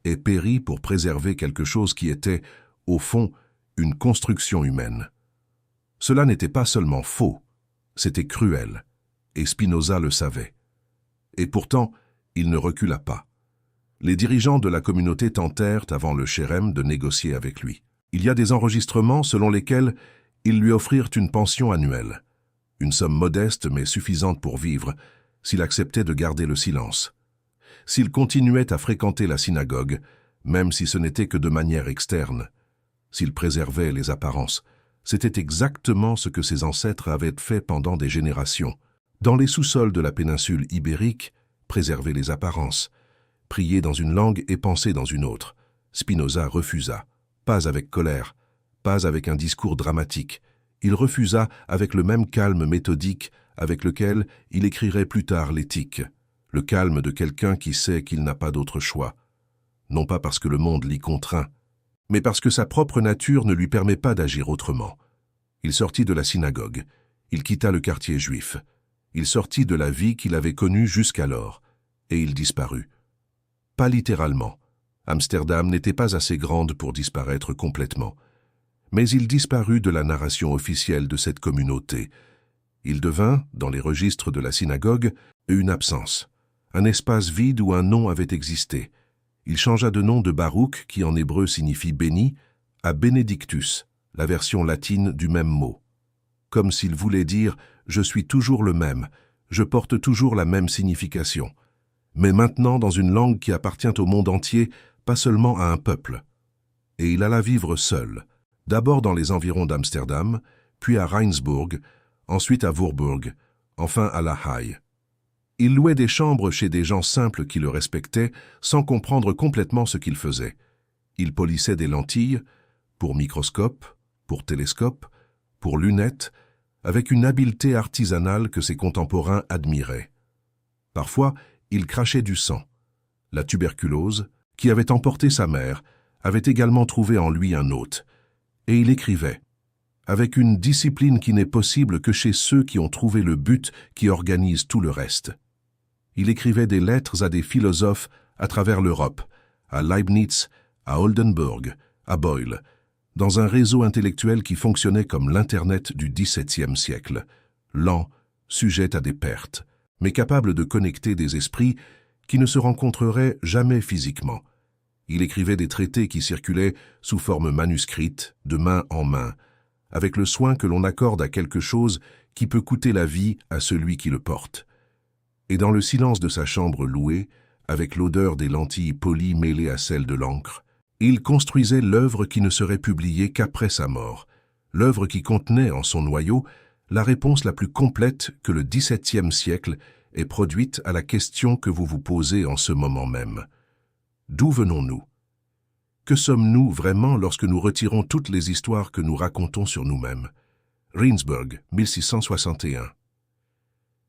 A: aient péri pour préserver quelque chose qui était, au fond, une construction humaine. Cela n'était pas seulement faux, c'était cruel, et Spinoza le savait. Et pourtant, il ne recula pas. Les dirigeants de la communauté tentèrent, avant le Cherem, de négocier avec lui. Il y a des enregistrements selon lesquels ils lui offrirent une pension annuelle, une somme modeste mais suffisante pour vivre, s'il acceptait de garder le silence. S'il continuait à fréquenter la synagogue, même si ce n'était que de manière externe, s'il préservait les apparences, c'était exactement ce que ses ancêtres avaient fait pendant des générations. Dans les sous-sols de la péninsule ibérique, préserver les apparences, prier dans une langue et penser dans une autre. Spinoza refusa, pas avec colère, pas avec un discours dramatique. Il refusa avec le même calme méthodique avec lequel il écrirait plus tard l'éthique, le calme de quelqu'un qui sait qu'il n'a pas d'autre choix. Non pas parce que le monde l'y contraint, mais parce que sa propre nature ne lui permet pas d'agir autrement. Il sortit de la synagogue, il quitta le quartier juif, il sortit de la vie qu'il avait connue jusqu'alors, et il disparut. Pas littéralement. Amsterdam n'était pas assez grande pour disparaître complètement. Mais il disparut de la narration officielle de cette communauté. Il devint, dans les registres de la synagogue, une absence, un espace vide où un nom avait existé. Il changea de nom de Baruch, qui en hébreu signifie béni, à Benedictus, la version latine du même mot. Comme s'il voulait dire « je suis toujours le même, je porte toujours la même signification », mais maintenant dans une langue qui appartient au monde entier, pas seulement à un peuple. Et il alla vivre seul, d'abord dans les environs d'Amsterdam, puis à Rijnsburg, ensuite à Voorburg, enfin à La Haye. Il louait des chambres chez des gens simples qui le respectaient, sans comprendre complètement ce qu'il faisait. Il polissait des lentilles, pour microscope, pour télescope, pour lunettes, avec une habileté artisanale que ses contemporains admiraient. Parfois, il crachait du sang. La tuberculose, qui avait emporté sa mère, avait également trouvé en lui un hôte. Et il écrivait, avec une discipline qui n'est possible que chez ceux qui ont trouvé le but qui organise tout le reste. Il écrivait des lettres à des philosophes à travers l'Europe, à Leibniz, à Oldenburg, à Boyle, dans un réseau intellectuel qui fonctionnait comme l'Internet du XVIIe siècle, lent, sujet à des pertes, mais capable de connecter des esprits qui ne se rencontreraient jamais physiquement. Il écrivait des traités qui circulaient sous forme manuscrite, de main en main, avec le soin que l'on accorde à quelque chose qui peut coûter la vie à celui qui le porte. Et dans le silence de sa chambre louée, avec l'odeur des lentilles polies mêlée à celle de l'encre, il construisait l'œuvre qui ne serait publiée qu'après sa mort, l'œuvre qui contenait en son noyau la réponse la plus complète que le XVIIe siècle ait produite à la question que vous vous posez en ce moment même. D'où venons-nous? Que sommes-nous vraiment lorsque nous retirons toutes les histoires que nous racontons sur nous-mêmes? Rijnsburg, 1661.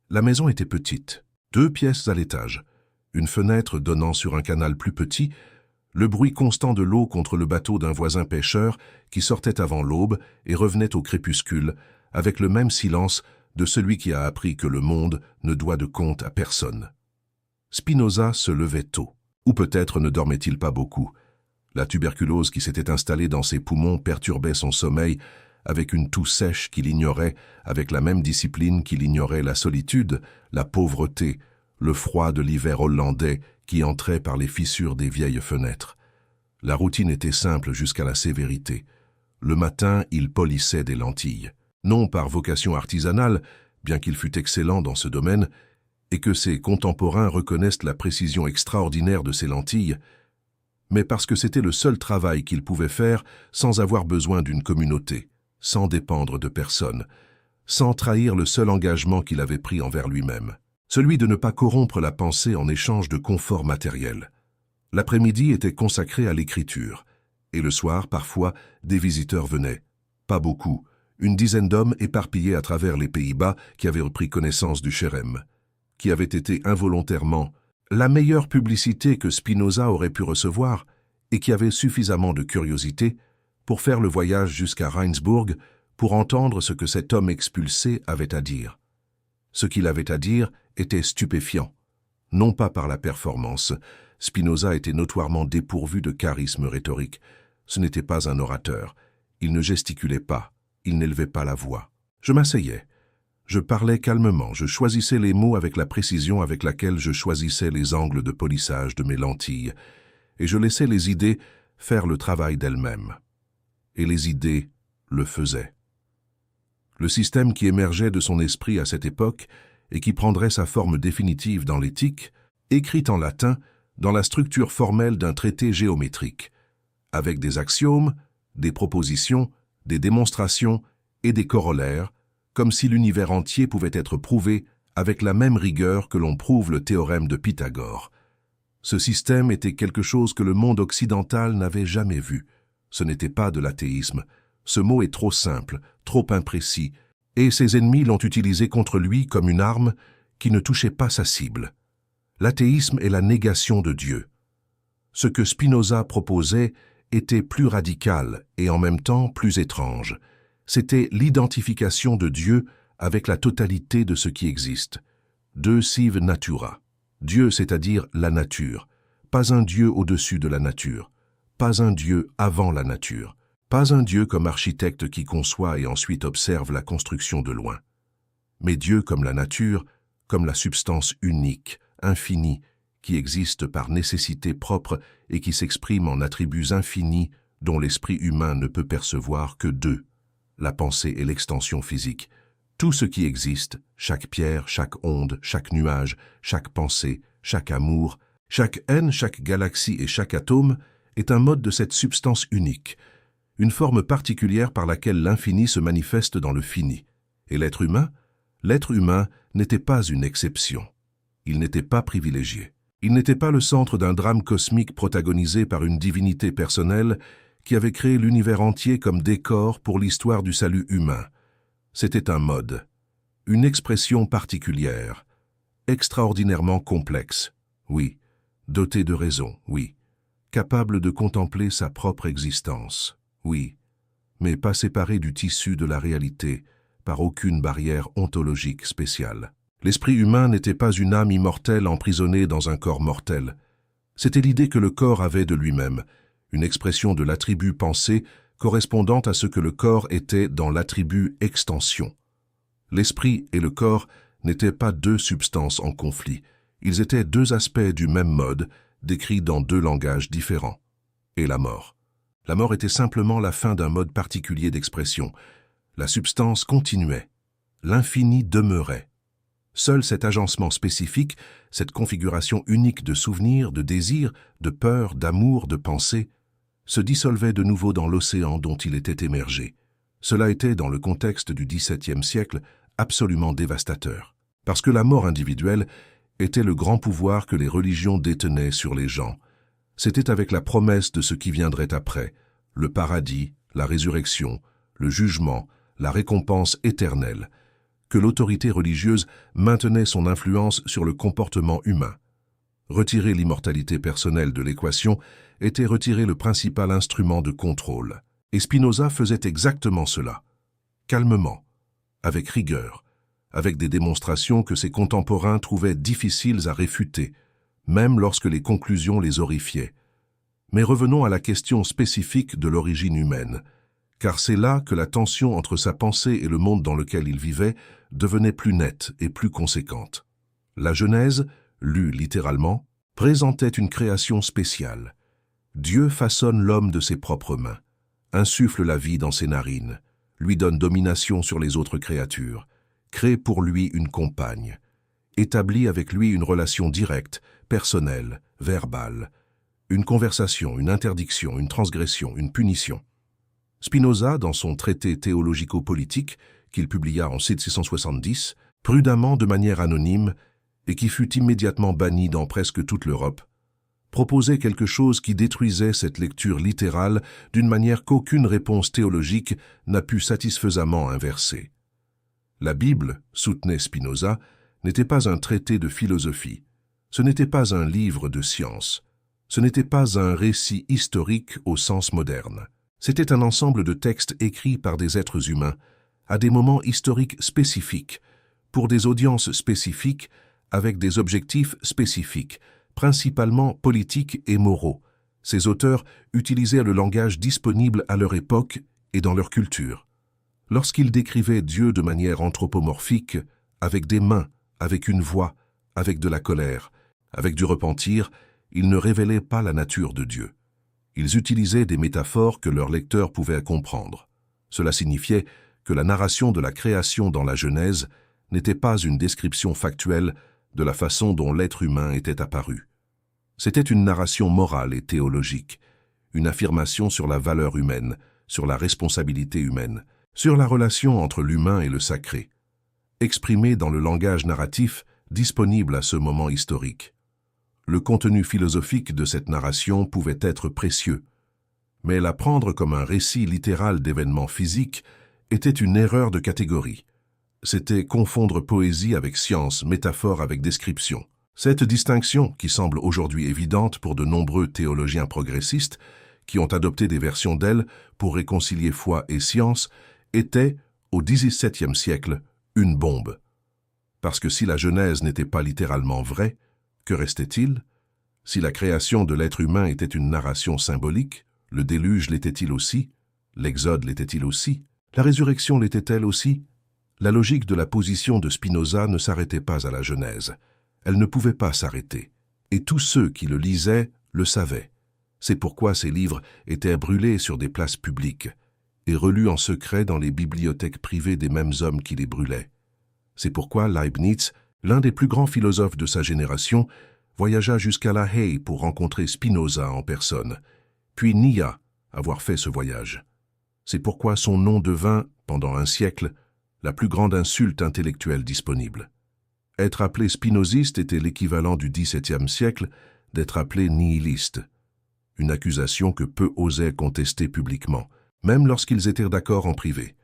A: La maison était petite, 2 pièces à l'étage, une fenêtre donnant sur un canal plus petit, le bruit constant de l'eau contre le bateau d'un voisin pêcheur qui sortait avant l'aube et revenait au crépuscule, avec le même silence de celui qui a appris que le monde ne doit de compte à personne. Spinoza se levait tôt, ou peut-être ne dormait-il pas beaucoup. La tuberculose qui s'était installée dans ses poumons perturbait son sommeil avec une toux sèche qu'il ignorait, avec la même discipline qu'il ignorait la solitude, la pauvreté, le froid de l'hiver hollandais qui entrait par les fissures des vieilles fenêtres. La routine était simple jusqu'à la sévérité. Le matin, il polissait des lentilles. Non par vocation artisanale, bien qu'il fût excellent dans ce domaine, et que ses contemporains reconnaissent la précision extraordinaire de ses lentilles, mais parce que c'était le seul travail qu'il pouvait faire sans avoir besoin d'une communauté, sans dépendre de personne, sans trahir le seul engagement qu'il avait pris envers lui-même, celui de ne pas corrompre la pensée en échange de confort matériel. L'après-midi était consacré à l'écriture, et le soir, parfois, des visiteurs venaient. Pas beaucoup, une dizaine d'hommes éparpillés à travers les Pays-Bas qui avaient repris connaissance du Cherem, qui avait été involontairement la meilleure publicité que Spinoza aurait pu recevoir et qui avait suffisamment de curiosité pour faire le voyage jusqu'à Rijnsburg pour entendre ce que cet homme expulsé avait à dire. Ce qu'il avait à dire était stupéfiant, non pas par la performance. Spinoza était notoirement dépourvu de charisme rhétorique. Ce n'était pas un orateur. Il ne gesticulait pas, il n'élevait pas la voix. Je m'asseyais. Je parlais calmement, je choisissais les mots avec la précision avec laquelle je choisissais les angles de polissage de mes lentilles, et je laissais les idées faire le travail d'elles-mêmes. Et les idées le faisaient. Le système qui émergeait de son esprit à cette époque et qui prendrait sa forme définitive dans l'éthique, écrit en latin dans la structure formelle d'un traité géométrique, avec des axiomes, des propositions, des démonstrations et des corollaires, comme si l'univers entier pouvait être prouvé avec la même rigueur que l'on prouve le théorème de Pythagore. Ce système était quelque chose que le monde occidental n'avait jamais vu. Ce n'était pas de l'athéisme. Ce mot est trop simple, trop imprécis, et ses ennemis l'ont utilisé contre lui comme une arme qui ne touchait pas sa cible. L'athéisme est la négation de Dieu. Ce que Spinoza proposait était plus radical et en même temps plus étrange. C'était l'identification de Dieu avec la totalité de ce qui existe. De sive natura. Dieu, c'est-à-dire la nature. Pas un Dieu au-dessus de la nature. Pas un Dieu avant la nature. Pas un Dieu comme architecte qui conçoit et ensuite observe la construction de loin. Mais Dieu comme la nature, comme la substance unique, infinie, qui existe par nécessité propre et qui s'exprime en attributs infinis dont l'esprit humain ne peut percevoir que deux, la pensée et l'extension physique. Tout ce qui existe, chaque pierre, chaque onde, chaque nuage, chaque pensée, chaque amour, chaque haine, chaque galaxie et chaque atome est un mode de cette substance unique, une forme particulière par laquelle l'infini se manifeste dans le fini. Et l'être humain n'était pas une exception. Il n'était pas privilégié. Il n'était pas le centre d'un drame cosmique protagonisé par une divinité personnelle qui avait créé l'univers entier comme décor pour l'histoire du salut humain. C'était un mode, une expression particulière, extraordinairement complexe, oui, doté de raison, oui, capable de contempler sa propre existence, oui, mais pas séparé du tissu de la réalité par aucune barrière ontologique spéciale. L'esprit humain n'était pas une âme immortelle emprisonnée dans un corps mortel. C'était l'idée que le corps avait de lui-même, une expression de l'attribut pensé correspondant à ce que le corps était dans l'attribut extension. L'esprit et le corps n'étaient pas deux substances en conflit, ils étaient deux aspects du même mode, décrits dans deux langages différents. Et la mort. La mort était simplement la fin d'un mode particulier d'expression. La substance continuait, l'infini demeurait. Seul cet agencement spécifique, cette configuration unique de souvenirs, de désirs, de peur, d'amour, de pensée, se dissolvait de nouveau dans l'océan dont il était émergé. Cela était, dans le contexte du XVIIe siècle, absolument dévastateur, parce que la mort individuelle était le grand pouvoir que les religions détenaient sur les gens. C'était avec la promesse de ce qui viendrait après, le paradis, la résurrection, le jugement, la récompense éternelle, que l'autorité religieuse maintenait son influence sur le comportement humain. Retirer l'immortalité personnelle de l'équation était retirer le principal instrument de contrôle. Et Spinoza faisait exactement cela, calmement, avec rigueur, avec des démonstrations que ses contemporains trouvaient difficiles à réfuter, même lorsque les conclusions les horrifiaient. Mais revenons à la question spécifique de l'origine humaine, car c'est là que la tension entre sa pensée et le monde dans lequel il vivait devenait plus nette et plus conséquente. La Genèse, lue littéralement, présentait une création spéciale. Dieu façonne l'homme de ses propres mains, insuffle la vie dans ses narines, lui donne domination sur les autres créatures, crée pour lui une compagne, établit avec lui une relation directe, personnelle, verbale, une conversation, une interdiction, une transgression, une punition. Spinoza, dans son traité théologico-politique, qu'il publia en 1670, prudemment de manière anonyme, et qui fut immédiatement banni dans presque toute l'Europe, proposait quelque chose qui détruisait cette lecture littérale d'une manière qu'aucune réponse théologique n'a pu satisfaisamment inverser. La Bible, soutenait Spinoza, n'était pas un traité de philosophie, ce n'était pas un livre de science, ce n'était pas un récit historique au sens moderne. C'était un ensemble de textes écrits par des êtres humains, à des moments historiques spécifiques, pour des audiences spécifiques, avec des objectifs spécifiques, principalement politiques et moraux. Ces auteurs utilisaient le langage disponible à leur époque et dans leur culture. Lorsqu'il décrivait Dieu de manière anthropomorphique, avec des mains, avec une voix, avec de la colère, avec du repentir, ils ne révélaient pas la nature de Dieu. Ils utilisaient des métaphores que leurs lecteurs pouvaient comprendre. Cela signifiait que la narration de la création dans la Genèse n'était pas une description factuelle de la façon dont l'être humain était apparu. C'était une narration morale et théologique, une affirmation sur la valeur humaine, sur la responsabilité humaine, sur la relation entre l'humain et le sacré, exprimée dans le langage narratif disponible à ce moment historique. Le contenu philosophique de cette narration pouvait être précieux, mais la prendre comme un récit littéral d'événements physiques était une erreur de catégorie. C'était confondre poésie avec science, métaphore avec description. Cette distinction, qui semble aujourd'hui évidente pour de nombreux théologiens progressistes, qui ont adopté des versions d'elle pour réconcilier foi et science, était, au XVIIe siècle, une bombe. Parce que si la Genèse n'était pas littéralement vraie, que restait-il? Si la création de l'être humain était une narration symbolique, le déluge l'était-il aussi? L'Exode l'était-il aussi? La résurrection l'était-elle aussi? La logique de la position de Spinoza ne s'arrêtait pas à la Genèse. Elle ne pouvait pas s'arrêter. Et tous ceux qui le lisaient le savaient. C'est pourquoi ces livres étaient brûlés sur des places publiques et relus en secret dans les bibliothèques privées des mêmes hommes qui les brûlaient. C'est pourquoi Leibniz, l'un des plus grands philosophes de sa génération, voyagea jusqu'à La Haye pour rencontrer Spinoza en personne, puis nia avoir fait ce voyage. C'est pourquoi son nom devint, pendant un siècle, la plus grande insulte intellectuelle disponible. Être appelé spinoziste était l'équivalent du XVIIe siècle d'être appelé nihiliste, une accusation que peu osaient contester publiquement, même lorsqu'ils étaient d'accord en privé.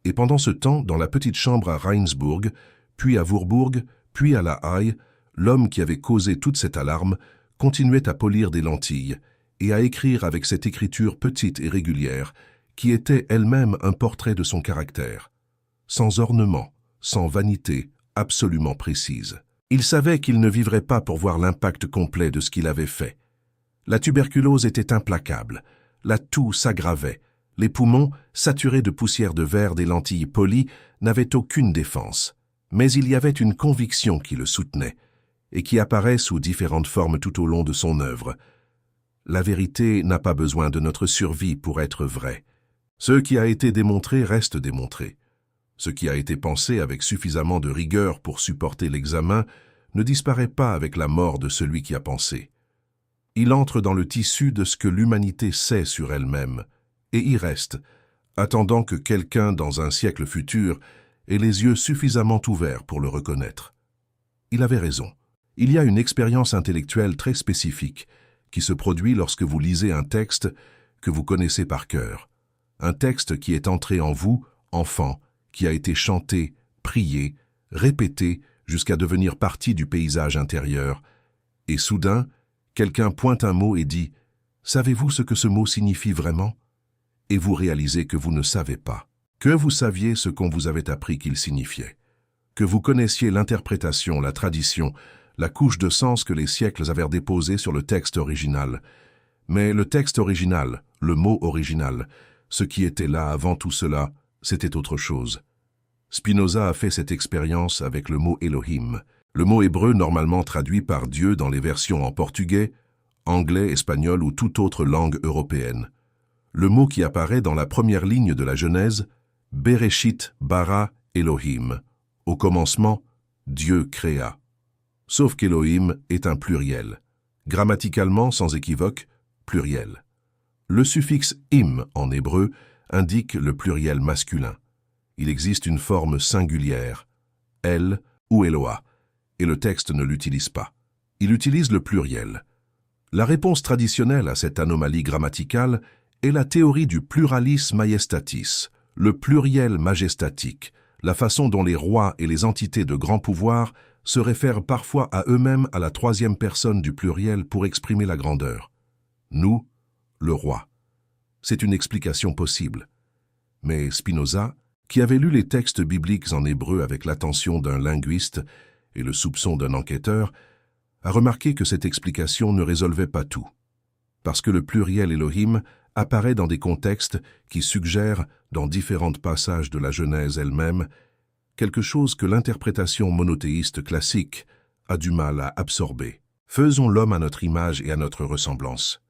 A: Et pendant ce temps, dans la petite chambre à Rijnsburg, puis à Würzburg, puis à La Haye, l'homme qui avait causé toute cette alarme continuait à polir des lentilles et à écrire avec cette écriture petite et régulière, qui était elle-même un portrait de son caractère, sans ornement, sans vanité, absolument précise. Il savait qu'il ne vivrait pas pour voir l'impact complet de ce qu'il avait fait. La tuberculose était implacable, la toux s'aggravait, les poumons, saturés de poussière de verre des lentilles polies, n'avaient aucune défense. Mais il y avait une conviction qui le soutenait, et qui apparaît sous différentes formes tout au long de son œuvre. La vérité n'a pas besoin de notre survie pour être vraie. Ce qui a été démontré reste démontré. Ce qui a été pensé avec suffisamment de rigueur pour supporter l'examen ne disparaît pas avec la mort de celui qui a pensé. Il entre dans le tissu de ce que l'humanité sait sur elle-même, et y reste, attendant que quelqu'un dans un siècle futur ait les yeux suffisamment ouverts pour le reconnaître. Il avait raison. Il y a une expérience intellectuelle très spécifique qui se produit lorsque vous lisez un texte que vous connaissez par cœur, un texte qui est entré en vous, enfant, qui a été chanté, prié, répété jusqu'à devenir partie du paysage intérieur, et soudain, quelqu'un pointe un mot et dit « Savez-vous ce que ce mot signifie vraiment ?» Et vous réalisez que vous ne savez pas, que vous saviez ce qu'on vous avait appris qu'il signifiait, que vous connaissiez l'interprétation, la tradition, la couche de sens que les siècles avaient déposée sur le texte original. Mais le texte original, le mot original, ce qui était là avant tout cela, c'était autre chose. Spinoza a fait cette expérience avec le mot Elohim, le mot hébreu normalement traduit par Dieu dans les versions en portugais, anglais, espagnol ou toute autre langue européenne. Le mot qui apparaît dans la première ligne de la Genèse, Bereshit bara Elohim. Au commencement, Dieu créa. Sauf qu'Elohim est un pluriel. Grammaticalement, sans équivoque, pluriel. Le suffixe im en hébreu indique le pluriel masculin. Il existe une forme singulière, El ou Eloah, et le texte ne l'utilise pas. Il utilise le pluriel. La réponse traditionnelle à cette anomalie grammaticale est la théorie du pluralis majestatis, le pluriel majestatique, la façon dont les rois et les entités de grand pouvoir se réfèrent parfois à eux-mêmes à la troisième personne du pluriel pour exprimer la grandeur. Nous, le roi. C'est une explication possible. Mais Spinoza, qui avait lu les textes bibliques en hébreu avec l'attention d'un linguiste et le soupçon d'un enquêteur, a remarqué que cette explication ne résolvait pas tout. Parce que le pluriel Elohim apparaît dans des contextes qui suggèrent dans différents passages de la Genèse elle-même, quelque chose que l'interprétation monothéiste classique a du mal à absorber. Faisons l'homme à notre image et à notre ressemblance.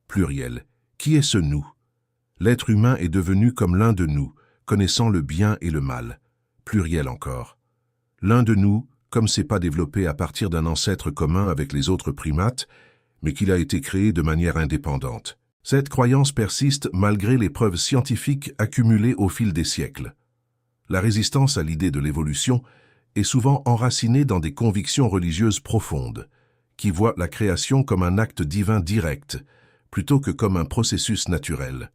A: Pluriel. Qui est ce nous? L'être humain est devenu comme l'un de nous, connaissant le bien et le mal. Pluriel encore. L'un de nous, comme s'est pas développé à partir d'un ancêtre commun avec les autres primates, mais qu'il a été créé de manière indépendante. Cette croyance persiste malgré les preuves scientifiques accumulées au fil des siècles. La résistance à l'idée de l'évolution est souvent enracinée dans des convictions religieuses profondes, qui voient la création comme un acte divin direct, plutôt que comme un processus naturel.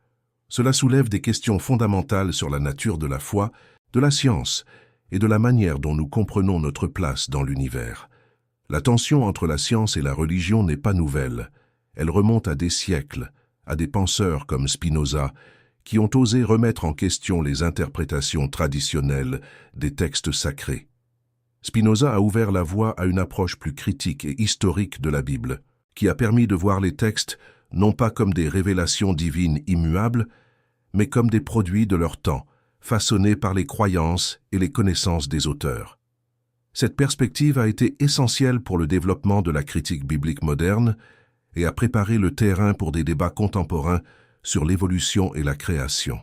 A: Cela soulève des questions fondamentales sur la nature de la foi, de la science et de la manière dont nous comprenons notre place dans l'univers. La tension entre la science et la religion n'est pas nouvelle. Elle remonte à des siècles, à des penseurs comme Spinoza, qui ont osé remettre en question les interprétations traditionnelles des textes sacrés. Spinoza a ouvert la voie à une approche plus critique et historique de la Bible, qui a permis de voir les textes non pas comme des révélations divines immuables, mais comme des produits de leur temps, façonnés par les croyances et les connaissances des auteurs. Cette perspective a été essentielle pour le développement de la critique biblique moderne et a préparé le terrain pour des débats contemporains sur l'évolution et la création.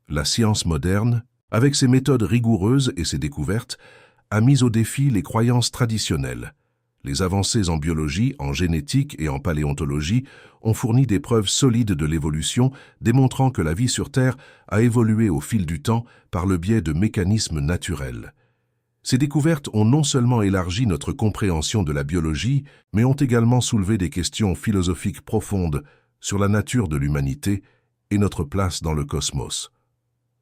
A: La science moderne, avec ses méthodes rigoureuses et ses découvertes, a mis au défi les croyances traditionnelles. Les avancées en biologie, en génétique et en paléontologie ont fourni des preuves solides de l'évolution, démontrant que la vie sur Terre a évolué au fil du temps par le biais de mécanismes naturels. Ces découvertes ont non seulement élargi notre compréhension de la biologie, mais ont également soulevé des questions philosophiques profondes sur la nature de l'humanité et notre place dans le cosmos.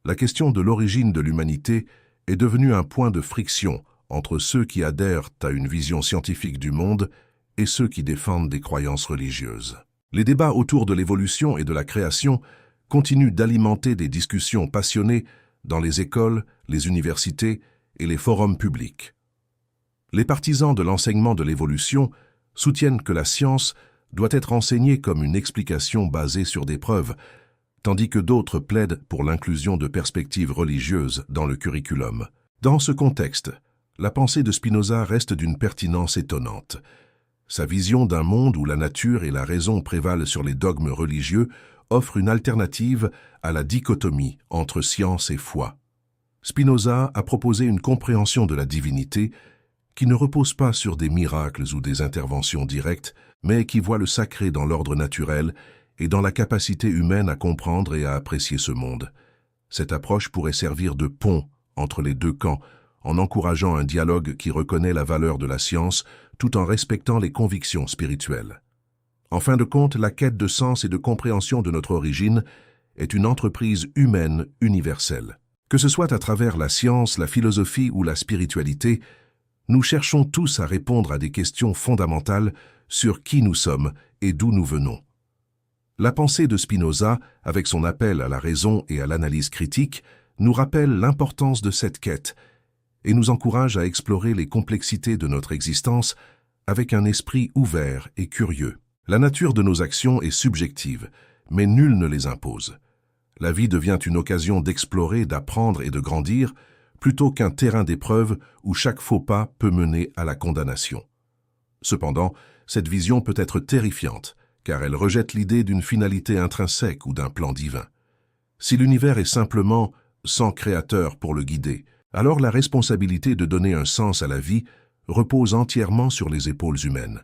A: La question de l'origine de l'humanité est devenue un point de friction entre ceux qui adhèrent à une vision scientifique du monde et ceux qui défendent des croyances religieuses. Les débats autour de l'évolution et de la création continuent d'alimenter des discussions passionnées dans les écoles, les universités et les forums publics. Les partisans de l'enseignement de l'évolution soutiennent que la science doit être enseignée comme une explication basée sur des preuves, tandis que d'autres plaident pour l'inclusion de perspectives religieuses dans le curriculum. Dans ce contexte, la pensée de Spinoza reste d'une pertinence étonnante. Sa vision d'un monde où la nature et la raison prévalent sur les dogmes religieux offre une alternative à la dichotomie entre science et foi. Spinoza a proposé une compréhension de la divinité qui ne repose pas sur des miracles ou des interventions directes, mais qui voit le sacré dans l'ordre naturel et dans la capacité humaine à comprendre et à apprécier ce monde. Cette approche pourrait servir de pont entre les deux camps, en encourageant un dialogue qui reconnaît la valeur de la science tout en respectant les convictions spirituelles. En fin de compte, la quête de sens et de compréhension de notre origine est une entreprise humaine universelle. Que ce soit à travers la science, la philosophie ou la spiritualité, nous cherchons tous à répondre à des questions fondamentales sur qui nous sommes et d'où nous venons. La pensée de Spinoza, avec son appel à la raison et à l'analyse critique, nous rappelle l'importance de cette quête et nous encourage à explorer les complexités de notre existence avec un esprit ouvert et curieux. La nature de nos actions est subjective, mais nul ne les impose. La vie devient une occasion d'explorer, d'apprendre et de grandir, plutôt qu'un terrain d'épreuve où chaque faux pas peut mener à la condamnation. Cependant, cette vision peut être terrifiante, car elle rejette l'idée d'une finalité intrinsèque ou d'un plan divin. Si l'univers est simplement sans créateur pour le guider, alors la responsabilité de donner un sens à la vie repose entièrement sur les épaules humaines.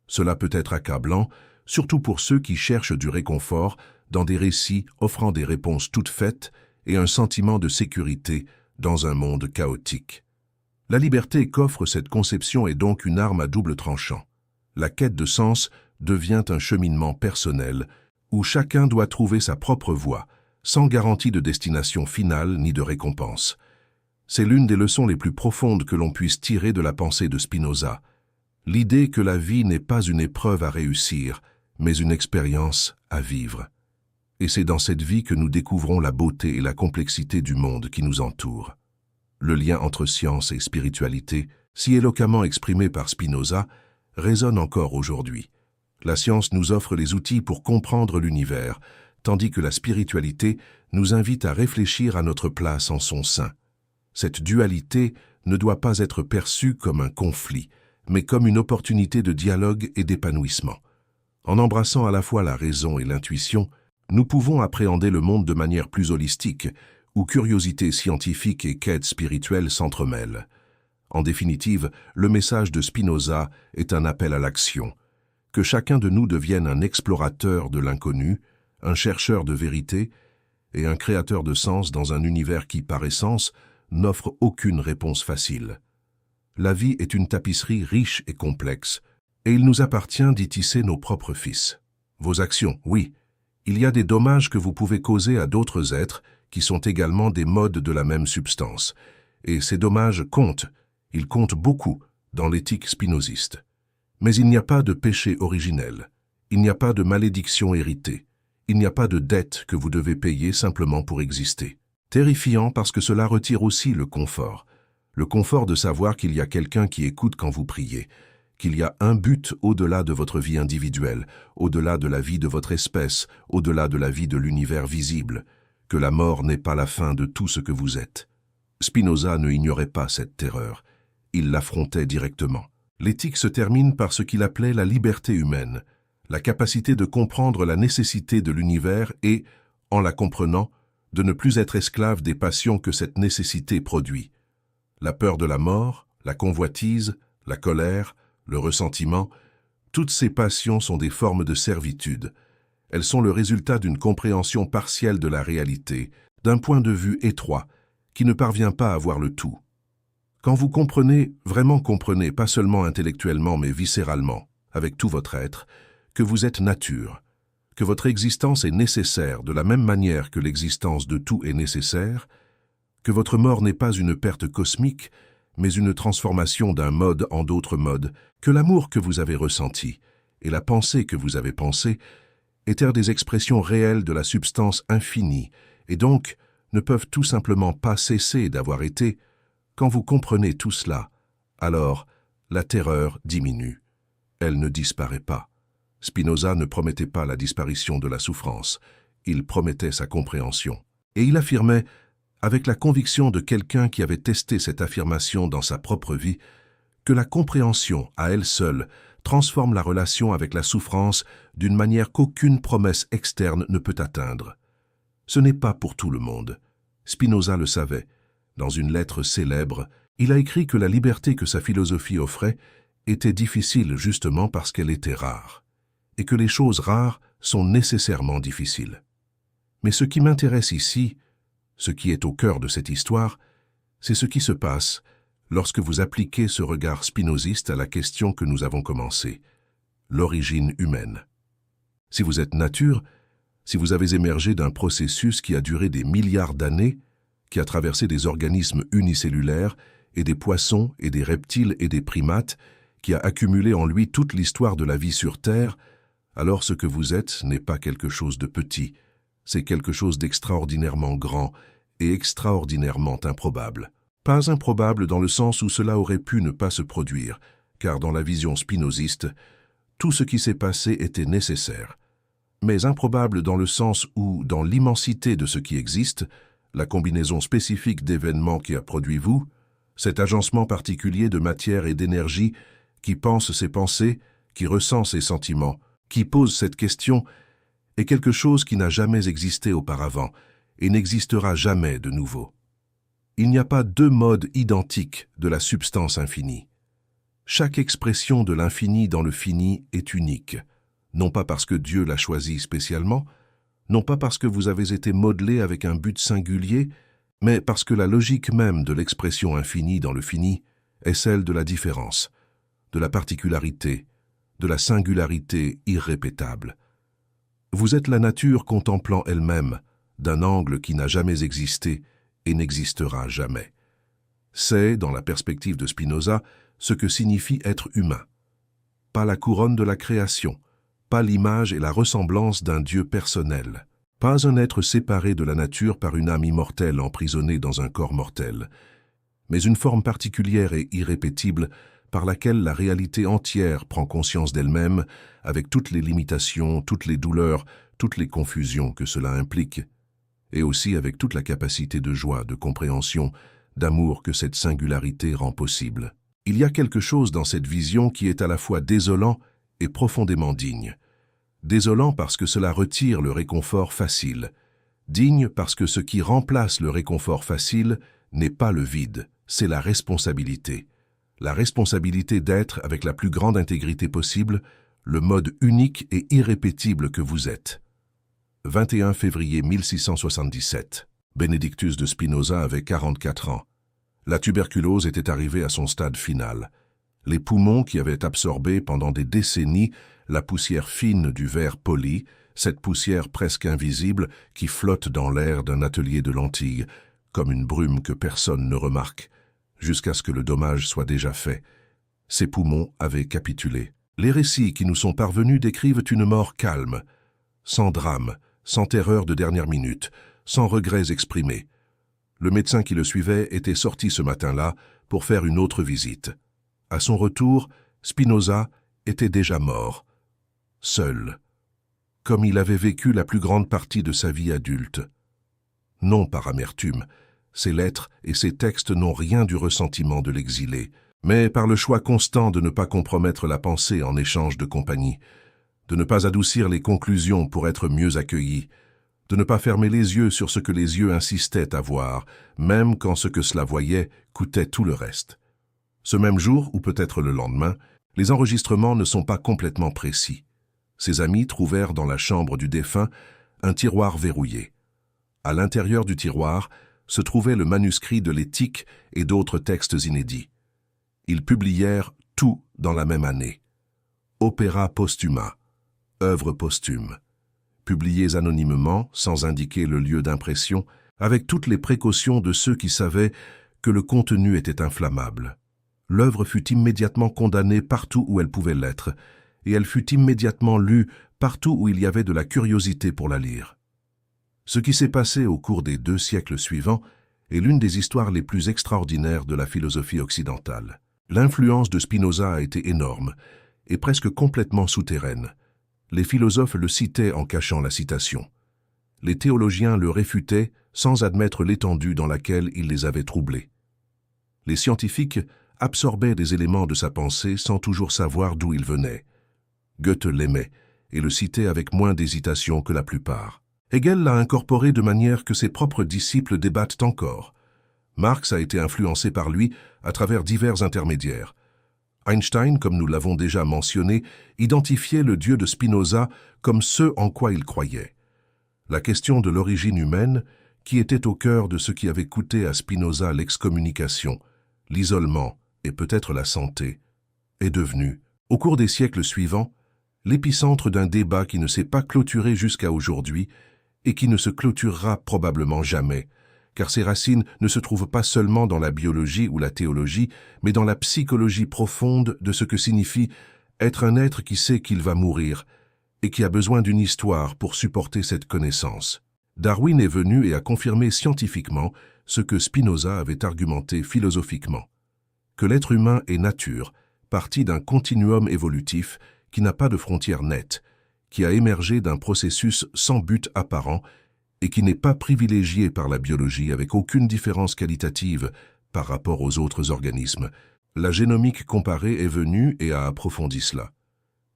A: Cela peut être accablant, surtout pour ceux qui cherchent du réconfort dans des récits offrant des réponses toutes faites et un sentiment de sécurité dans un monde chaotique. La liberté qu'offre cette conception est donc une arme à double tranchant. La quête de sens devient un cheminement personnel où chacun doit trouver sa propre voie, sans garantie de destination finale ni de récompense. C'est l'une des leçons les plus profondes que l'on puisse tirer de la pensée de Spinoza. L'idée que la vie n'est pas une épreuve à réussir, mais une expérience à vivre. Et c'est dans cette vie que nous découvrons la beauté et la complexité du monde qui nous entoure. Le lien entre science et spiritualité, si éloquemment exprimé par Spinoza, résonne encore aujourd'hui. La science nous offre les outils pour comprendre l'univers, tandis que la spiritualité nous invite à réfléchir à notre place en son sein. Cette dualité ne doit pas être perçue comme un conflit, mais comme une opportunité de dialogue et d'épanouissement. En embrassant à la fois la raison et l'intuition, nous pouvons appréhender le monde de manière plus holistique, où curiosité scientifique et quête spirituelle s'entremêlent. En définitive, le message de Spinoza est un appel à l'action. Que chacun de nous devienne un explorateur de l'inconnu, un chercheur de vérité et un créateur de sens dans un univers qui, par essence, n'offre aucune réponse facile. La vie est une tapisserie riche et complexe, et il nous appartient d'y tisser nos propres fils. Vos actions, oui. Il y a des dommages que vous pouvez causer à d'autres êtres qui sont également des modes de la même substance. Et ces dommages comptent, ils comptent beaucoup dans l'éthique spinoziste. Mais il n'y a pas de péché originel, il n'y a pas de malédiction héritée, il n'y a pas de dette que vous devez payer simplement pour exister. Terrifiant parce que cela retire aussi le confort de savoir qu'il y a quelqu'un qui écoute quand vous priez, qu'il y a un but au-delà de votre vie individuelle, au-delà de la vie de votre espèce, au-delà de la vie de l'univers visible, que la mort n'est pas la fin de tout ce que vous êtes. Spinoza ne ignorait pas cette terreur, il l'affrontait directement. L'éthique se termine par ce qu'il appelait la liberté humaine, la capacité de comprendre la nécessité de l'univers et, en la comprenant, de ne plus être esclave des passions que cette nécessité produit. La peur de la mort, la convoitise, la colère, le ressentiment, toutes ces passions sont des formes de servitude. Elles sont le résultat d'une compréhension partielle de la réalité, d'un point de vue étroit, qui ne parvient pas à voir le tout. Quand vous comprenez, vraiment comprenez, pas seulement intellectuellement mais viscéralement, avec tout votre être, que vous êtes nature, que votre existence est nécessaire de la même manière que l'existence de tout est nécessaire, que votre mort n'est pas une perte cosmique, mais une transformation d'un mode en d'autres modes, que l'amour que vous avez ressenti et la pensée que vous avez pensée étaient des expressions réelles de la substance infinie et donc ne peuvent tout simplement pas cesser d'avoir été. Quand vous comprenez tout cela, alors la terreur diminue. Elle ne disparaît pas. Spinoza ne promettait pas la disparition de la souffrance, il promettait sa compréhension. Et il affirmait, avec la conviction de quelqu'un qui avait testé cette affirmation dans sa propre vie, que la compréhension, à elle seule, transforme la relation avec la souffrance d'une manière qu'aucune promesse externe ne peut atteindre. Ce n'est pas pour tout le monde. Spinoza le savait. Dans une lettre célèbre, il a écrit que la liberté que sa philosophie offrait était difficile justement parce qu'elle était rare, et que les choses rares sont nécessairement difficiles. Mais ce qui m'intéresse ici, ce qui est au cœur de cette histoire, c'est ce qui se passe lorsque vous appliquez ce regard spinoziste à la question que nous avons commencée, l'origine humaine. Si vous êtes nature, si vous avez émergé d'un processus qui a duré des milliards d'années, qui a traversé des organismes unicellulaires et des poissons et des reptiles et des primates, qui a accumulé en lui toute l'histoire de la vie sur Terre, alors ce que vous êtes n'est pas quelque chose de petit, c'est quelque chose d'extraordinairement grand et extraordinairement improbable. Pas improbable dans le sens où cela aurait pu ne pas se produire, car dans la vision spinoziste, tout ce qui s'est passé était nécessaire. Mais improbable dans le sens où, dans l'immensité de ce qui existe, la combinaison spécifique d'événements qui a produit vous, cet agencement particulier de matière et d'énergie qui pense ses pensées, qui ressent ses sentiments, qui pose cette question, est quelque chose qui n'a jamais existé auparavant et n'existera jamais de nouveau. Il n'y a pas deux modes identiques de la substance infinie. Chaque expression de l'infini dans le fini est unique, non pas parce que Dieu l'a choisi spécialement, non pas parce que vous avez été modelé avec un but singulier, mais parce que la logique même de l'expression infinie dans le fini est celle de la différence, de la particularité, de la singularité irrépétable. Vous êtes la nature contemplant elle-même, d'un angle qui n'a jamais existé et n'existera jamais. C'est, dans la perspective de Spinoza, ce que signifie être humain. Pas la couronne de la création, pas l'image et la ressemblance d'un Dieu personnel, pas un être séparé de la nature par une âme immortelle emprisonnée dans un corps mortel, mais une forme particulière et irrépétible par laquelle la réalité entière prend conscience d'elle-même, avec toutes les limitations, toutes les douleurs, toutes les confusions que cela implique, et aussi avec toute la capacité de joie, de compréhension, d'amour que cette singularité rend possible. Il y a quelque chose dans cette vision qui est à la fois désolant et profondément digne. Désolant parce que cela retire le réconfort facile. Digne parce que ce qui remplace le réconfort facile n'est pas le vide, c'est la responsabilité. La responsabilité d'être, avec la plus grande intégrité possible, le mode unique et irrépétible que vous êtes. 21 février 1677. Benedictus de Spinoza avait 44 ans. La tuberculose était arrivée à son stade final. Les poumons qui avaient absorbé pendant des décennies la poussière fine du verre poli, cette poussière presque invisible qui flotte dans l'air d'un atelier de lentilles, comme une brume que personne ne remarque, jusqu'à ce que le dommage soit déjà fait. Ces poumons avaient capitulé. Les récits qui nous sont parvenus décrivent une mort calme, sans drame, sans terreur de dernière minute, sans regrets exprimés. Le médecin qui le suivait était sorti ce matin-là pour faire une autre visite. À son retour, Spinoza était déjà mort, seul, comme il avait vécu la plus grande partie de sa vie adulte. Non par amertume, ses lettres et ses textes n'ont rien du ressentiment de l'exilé, mais par le choix constant de ne pas compromettre la pensée en échange de compagnie, de ne pas adoucir les conclusions pour être mieux accueillis, de ne pas fermer les yeux sur ce que les yeux insistaient à voir, même quand ce que cela voyait coûtait tout le reste. Ce même jour, ou peut-être le lendemain, les enregistrements ne sont pas complètement précis. Ses amis trouvèrent dans la chambre du défunt un tiroir verrouillé. À l'intérieur du tiroir se trouvait le manuscrit de l'Éthique et d'autres textes inédits. Ils publièrent tout dans la même année. Opera postuma, œuvres posthumes, publiés anonymement, sans indiquer le lieu d'impression, avec toutes les précautions de ceux qui savaient que le contenu était inflammable. L'œuvre fut immédiatement condamnée partout où elle pouvait l'être, et elle fut immédiatement lue partout où il y avait de la curiosité pour la lire. Ce qui s'est passé au cours des 2 siècles suivants est l'une des histoires les plus extraordinaires de la philosophie occidentale. L'influence de Spinoza a été énorme et presque complètement souterraine. Les philosophes le citaient en cachant la citation. Les théologiens le réfutaient sans admettre l'étendue dans laquelle il les avait troublés. Les scientifiques absorbaient des éléments de sa pensée sans toujours savoir d'où ils venaient. Goethe l'aimait et le citait avec moins d'hésitation que la plupart. Hegel l'a incorporé de manière que ses propres disciples débattent encore. Marx a été influencé par lui à travers divers intermédiaires. Einstein, comme nous l'avons déjà mentionné, identifiait le Dieu de Spinoza comme ce en quoi il croyait. La question de l'origine humaine, qui était au cœur de ce qui avait coûté à Spinoza l'excommunication, l'isolement et peut-être la santé, est devenue, au cours des siècles suivants, l'épicentre d'un débat qui ne s'est pas clôturé jusqu'à aujourd'hui et qui ne se clôturera probablement jamais, car ses racines ne se trouvent pas seulement dans la biologie ou la théologie, mais dans la psychologie profonde de ce que signifie être un être qui sait qu'il va mourir et qui a besoin d'une histoire pour supporter cette connaissance. Darwin est venu et a confirmé scientifiquement ce que Spinoza avait argumenté philosophiquement, que l'être humain est nature, partie d'un continuum évolutif qui n'a pas de frontières nettes, qui a émergé d'un processus sans but apparent et qui n'est pas privilégié par la biologie avec aucune différence qualitative par rapport aux autres organismes. La génomique comparée est venue et a approfondi cela.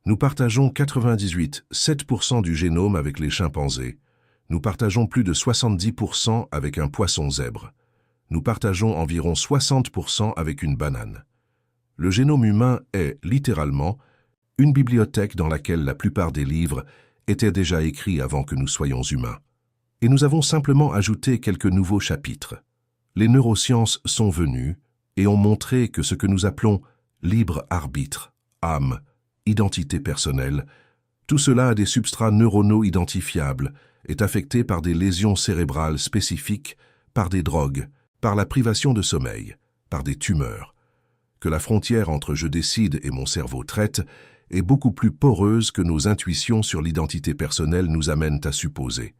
A: Nous partageons 98,7% du génome avec les chimpanzés. Nous partageons plus de 70% avec un poisson zèbre. Nous partageons environ 60% avec une banane. Le génome humain est, littéralement, une bibliothèque dans laquelle la plupart des livres étaient déjà écrits avant que nous soyons humains. Et nous avons simplement ajouté quelques nouveaux chapitres. Les neurosciences sont venues et ont montré que ce que nous appelons libre arbitre, âme, identité personnelle, tout cela a des substrats neuronaux identifiables, est affecté par des lésions cérébrales spécifiques, par des drogues, par la privation de sommeil, par des tumeurs, que la frontière entre je décide et mon cerveau traite est beaucoup plus poreuse que nos intuitions sur l'identité personnelle nous amènent à supposer.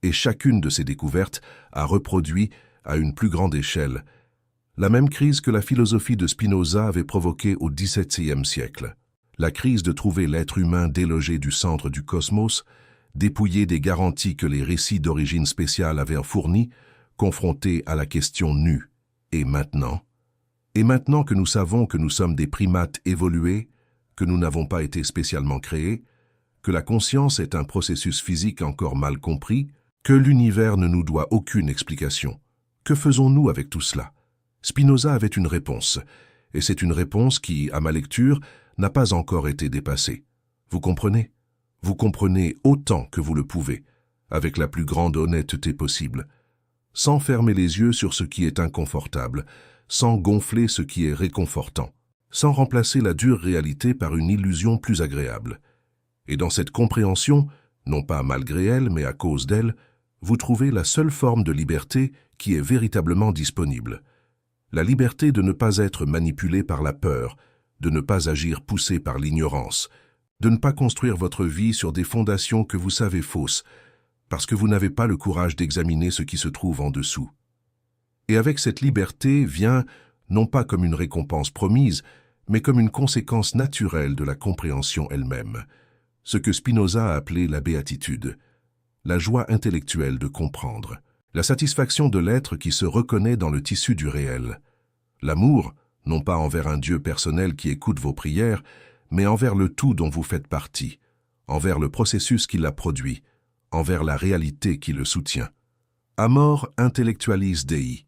A: Et chacune de ces découvertes a reproduit, à une plus grande échelle, La même crise que la philosophie de Spinoza avait provoquée au XVIIe siècle. La crise de trouver l'être humain délogé du centre du cosmos, dépouillé des garanties que les récits d'origine spéciale avaient fournies, confronté à la question nue. Et maintenant? Et maintenant que nous savons que nous sommes des primates évolués, que nous n'avons pas été spécialement créés, que la conscience est un processus physique encore mal compris, que l'univers ne nous doit aucune explication. Que faisons-nous avec tout cela? Spinoza avait une réponse, et c'est une réponse qui, à ma lecture, n'a pas encore été dépassée. Vous comprenez? Vous comprenez autant que vous le pouvez, avec la plus grande honnêteté possible, sans fermer les yeux sur ce qui est inconfortable, sans gonfler ce qui est réconfortant, sans remplacer la dure réalité par une illusion plus agréable. Et dans cette compréhension, non pas malgré elle, mais à cause d'elle, vous trouvez la seule forme de liberté qui est véritablement disponible. La liberté de ne pas être manipulé par la peur, de ne pas agir poussé par l'ignorance, de ne pas construire votre vie sur des fondations que vous savez fausses, parce que vous n'avez pas le courage d'examiner ce qui se trouve en dessous. Et avec cette liberté vient, non pas comme une récompense promise, mais comme une conséquence naturelle de la compréhension elle-même, ce que Spinoza a appelé la béatitude, la joie intellectuelle de comprendre, la satisfaction de l'être qui se reconnaît dans le tissu du réel, l'amour, non pas envers un Dieu personnel qui écoute vos prières, mais envers le tout dont vous faites partie, envers le processus qui l'a produit, envers la réalité qui le soutient. Amor intellectualis Dei,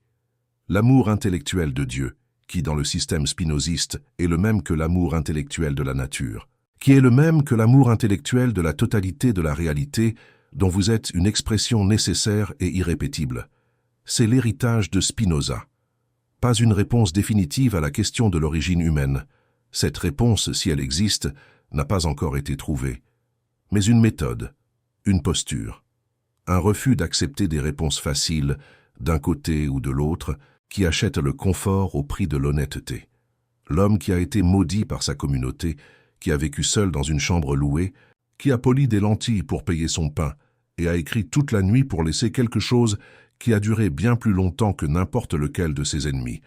A: l'amour intellectuel de Dieu, qui dans le système spinoziste est le même que l'amour intellectuel de la nature, qui est le même que l'amour intellectuel de la totalité de la réalité dont vous êtes une expression nécessaire et irrépétible. C'est l'héritage de Spinoza. Pas une réponse définitive à la question de l'origine humaine. Cette réponse, si elle existe, n'a pas encore été trouvée. Mais une méthode, une posture, un refus d'accepter des réponses faciles, d'un côté ou de l'autre, qui achètent le confort au prix de l'honnêteté. L'homme qui a été maudit par sa communauté, qui a vécu seul dans une chambre louée, qui a poli des lentilles pour payer son pain, et a écrit toute la nuit pour laisser quelque chose qui a duré bien plus longtemps que n'importe lequel de ses ennemis.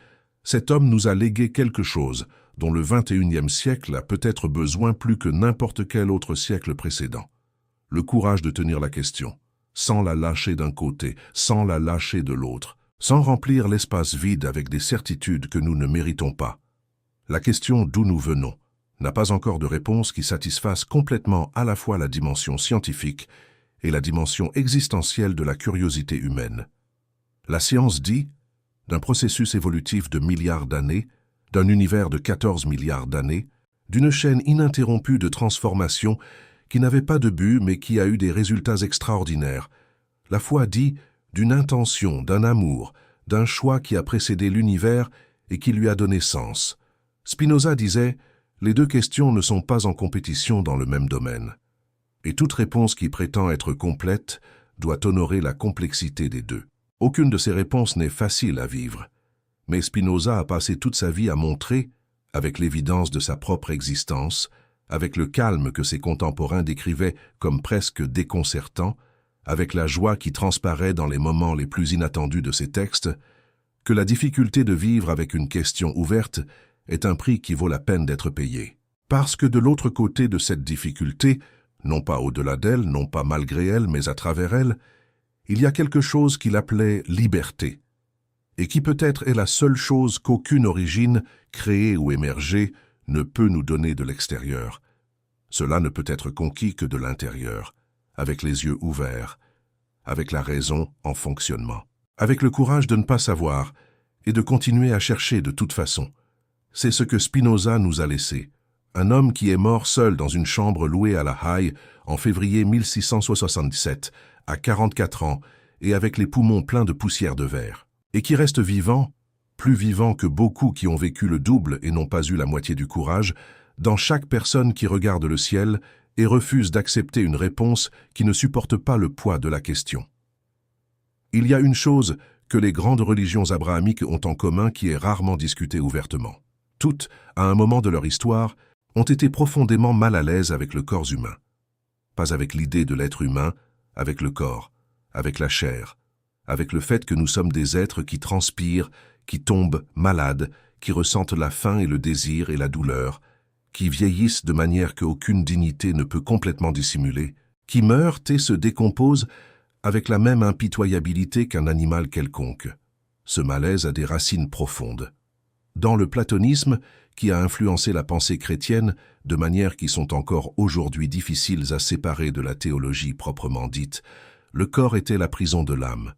A: Cet homme nous a légué quelque chose dont le XXIe siècle a peut-être besoin plus que n'importe quel autre siècle précédent. Le courage de tenir la question, sans la lâcher d'un côté, sans la lâcher de l'autre, sans remplir l'espace vide avec des certitudes que nous ne méritons pas. La question d'où nous venons n'a pas encore de réponse qui satisfasse complètement à la fois la dimension scientifique et la dimension existentielle de la curiosité humaine. La science dit, d'un processus évolutif de milliards d'années, d'un univers de 14 milliards d'années, d'une chaîne ininterrompue de transformation qui n'avait pas de but mais qui a eu des résultats extraordinaires. La foi dit d'une intention, d'un amour, d'un choix qui a précédé l'univers et qui lui a donné sens. Spinoza disait « Les deux questions ne sont pas en compétition dans le même domaine. » Et toute réponse qui prétend être complète doit honorer la complexité des deux. Aucune de ces réponses n'est facile à vivre. Mais Spinoza a passé toute sa vie à montrer, avec l'évidence de sa propre existence, avec le calme que ses contemporains décrivaient comme presque déconcertant, avec la joie qui transparaît dans les moments les plus inattendus de ses textes, que la difficulté de vivre avec une question ouverte est un prix qui vaut la peine d'être payé. Parce que de l'autre côté de cette difficulté, non pas au-delà d'elle, non pas malgré elle, mais à travers elle, il y a quelque chose qu'il appelait liberté, et qui peut-être est la seule chose qu'aucune origine, créée ou émergée, ne peut nous donner de l'extérieur. Cela ne peut être conquis que de l'intérieur, avec les yeux ouverts, avec la raison en fonctionnement, avec le courage de ne pas savoir et de continuer à chercher de toute façon. C'est ce que Spinoza nous a laissé, un homme qui est mort seul dans une chambre louée à La Haye en février 1677, à 44 ans, et avec les poumons pleins de poussière de verre, et qui reste vivant, plus vivant que beaucoup qui ont vécu le double et n'ont pas eu la moitié du courage, dans chaque personne qui regarde le ciel et refuse d'accepter une réponse qui ne supporte pas le poids de la question. Il y a une chose que les grandes religions abrahamiques ont en commun qui est rarement discutée ouvertement. Toutes, à un moment de leur histoire, ont été profondément mal à l'aise avec le corps humain. Pas avec l'idée de l'être humain, avec le corps, avec la chair, avec le fait que nous sommes des êtres qui transpirent, qui tombent malades, qui ressentent la faim et le désir et la douleur, qui vieillissent de manière qu'aucune dignité ne peut complètement dissimuler, qui meurent et se décomposent avec la même impitoyabilité qu'un animal quelconque. Ce malaise a des racines profondes. Dans le platonisme, qui a influencé la pensée chrétienne de manière qui sont encore aujourd'hui difficiles à séparer de la théologie proprement dite, le corps était la prison de l'âme.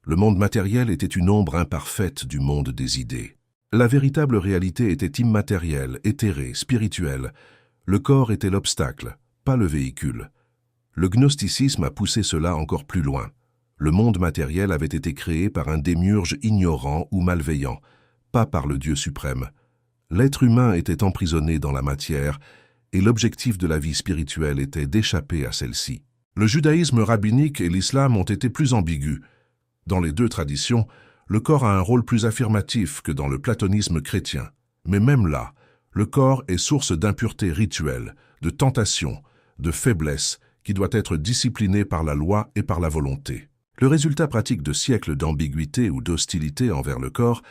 A: Le monde matériel était une ombre imparfaite du monde des idées. La véritable réalité était immatérielle, éthérée, spirituelle. Le corps était l'obstacle, pas le véhicule. Le gnosticisme a poussé cela encore plus loin. Le monde matériel avait été créé par un démiurge ignorant ou malveillant, pas par le Dieu suprême. L'être humain était emprisonné dans la matière et l'objectif de la vie spirituelle était d'échapper à celle-ci. Le judaïsme rabbinique et l'islam ont été plus ambigus. Dans les deux traditions, le corps a un rôle plus affirmatif que dans le platonisme chrétien. Mais même là, le corps est source d'impureté rituelle, de tentation, de faiblesse, qui doit être discipliné par la loi et par la volonté. Le résultat pratique de siècles d'ambiguïté ou d'hostilité envers le corps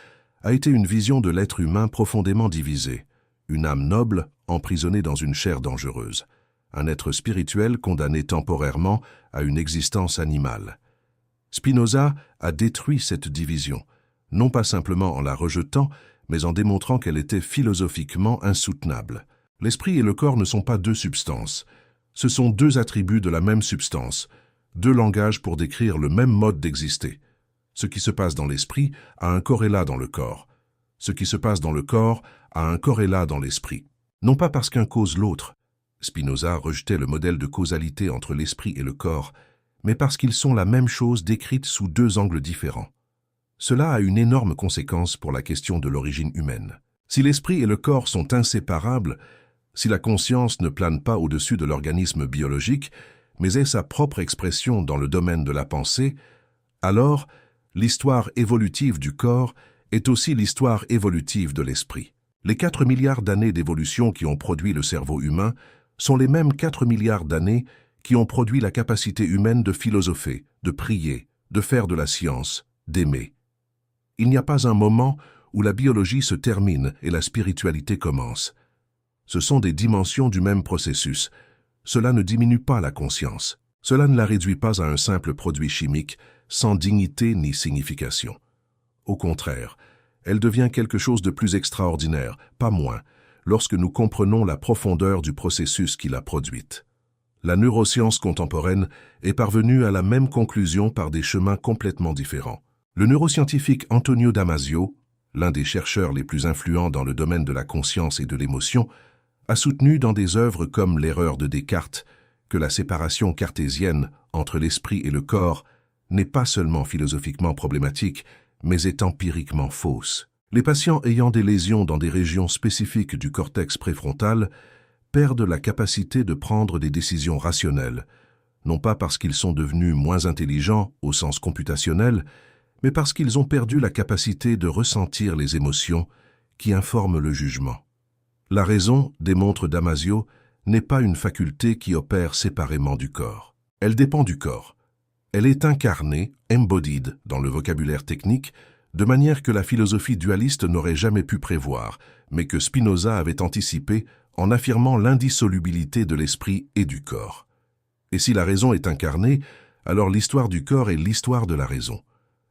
A: a été une vision de l'être humain profondément divisée, une âme noble emprisonnée dans une chair dangereuse, un être spirituel condamné temporairement à une existence animale. Spinoza a détruit cette division, non pas simplement en la rejetant, mais en démontrant qu'elle était philosophiquement insoutenable. L'esprit et le corps ne sont pas deux substances. Ce sont deux attributs de la même substance, deux langages pour décrire le même mode d'exister. Ce qui se passe dans l'esprit a un corrélat dans le corps. Ce qui se passe dans le corps a un corrélat dans l'esprit. Non pas parce qu'un cause l'autre. Spinoza rejetait le modèle de causalité entre l'esprit et le corps, mais parce qu'ils sont la même chose décrite sous deux angles différents. Cela a une énorme conséquence pour la question de l'origine humaine. Si l'esprit et le corps sont inséparables, si la conscience ne plane pas au-dessus de l'organisme biologique, mais est sa propre expression dans le domaine de la pensée, alors l'histoire évolutive du corps est aussi l'histoire évolutive de l'esprit. Les 4 milliards d'années d'évolution qui ont produit le cerveau humain sont les mêmes 4 milliards d'années qui ont produit la capacité humaine de philosopher, de prier, de faire de la science, d'aimer. Il n'y a pas un moment où la biologie se termine et la spiritualité commence. Ce sont des dimensions du même processus. Cela ne diminue pas la conscience. Cela ne la réduit pas à un simple produit chimique, sans dignité ni signification. Au contraire, elle devient quelque chose de plus extraordinaire, pas moins, lorsque nous comprenons la profondeur du processus qui l'a produite. La neuroscience contemporaine est parvenue à la même conclusion par des chemins complètement différents. Le neuroscientifique Antonio Damasio, l'un des chercheurs les plus influents dans le domaine de la conscience et de l'émotion, a soutenu dans des œuvres comme L'erreur de Descartes que la séparation cartésienne entre l'esprit et le corps n'est pas seulement philosophiquement problématique, mais est empiriquement fausse. Les patients ayant des lésions dans des régions spécifiques du cortex préfrontal perdent la capacité de prendre des décisions rationnelles, non pas parce qu'ils sont devenus moins intelligents au sens computationnel, mais parce qu'ils ont perdu la capacité de ressentir les émotions qui informent le jugement. La raison, démontre Damasio, n'est pas une faculté qui opère séparément du corps. Elle dépend du corps. Elle est incarnée, embodied dans le vocabulaire technique, de manière que la philosophie dualiste n'aurait jamais pu prévoir, mais que Spinoza avait anticipé en affirmant l'indissolubilité de l'esprit et du corps. Et si la raison est incarnée, alors l'histoire du corps est l'histoire de la raison.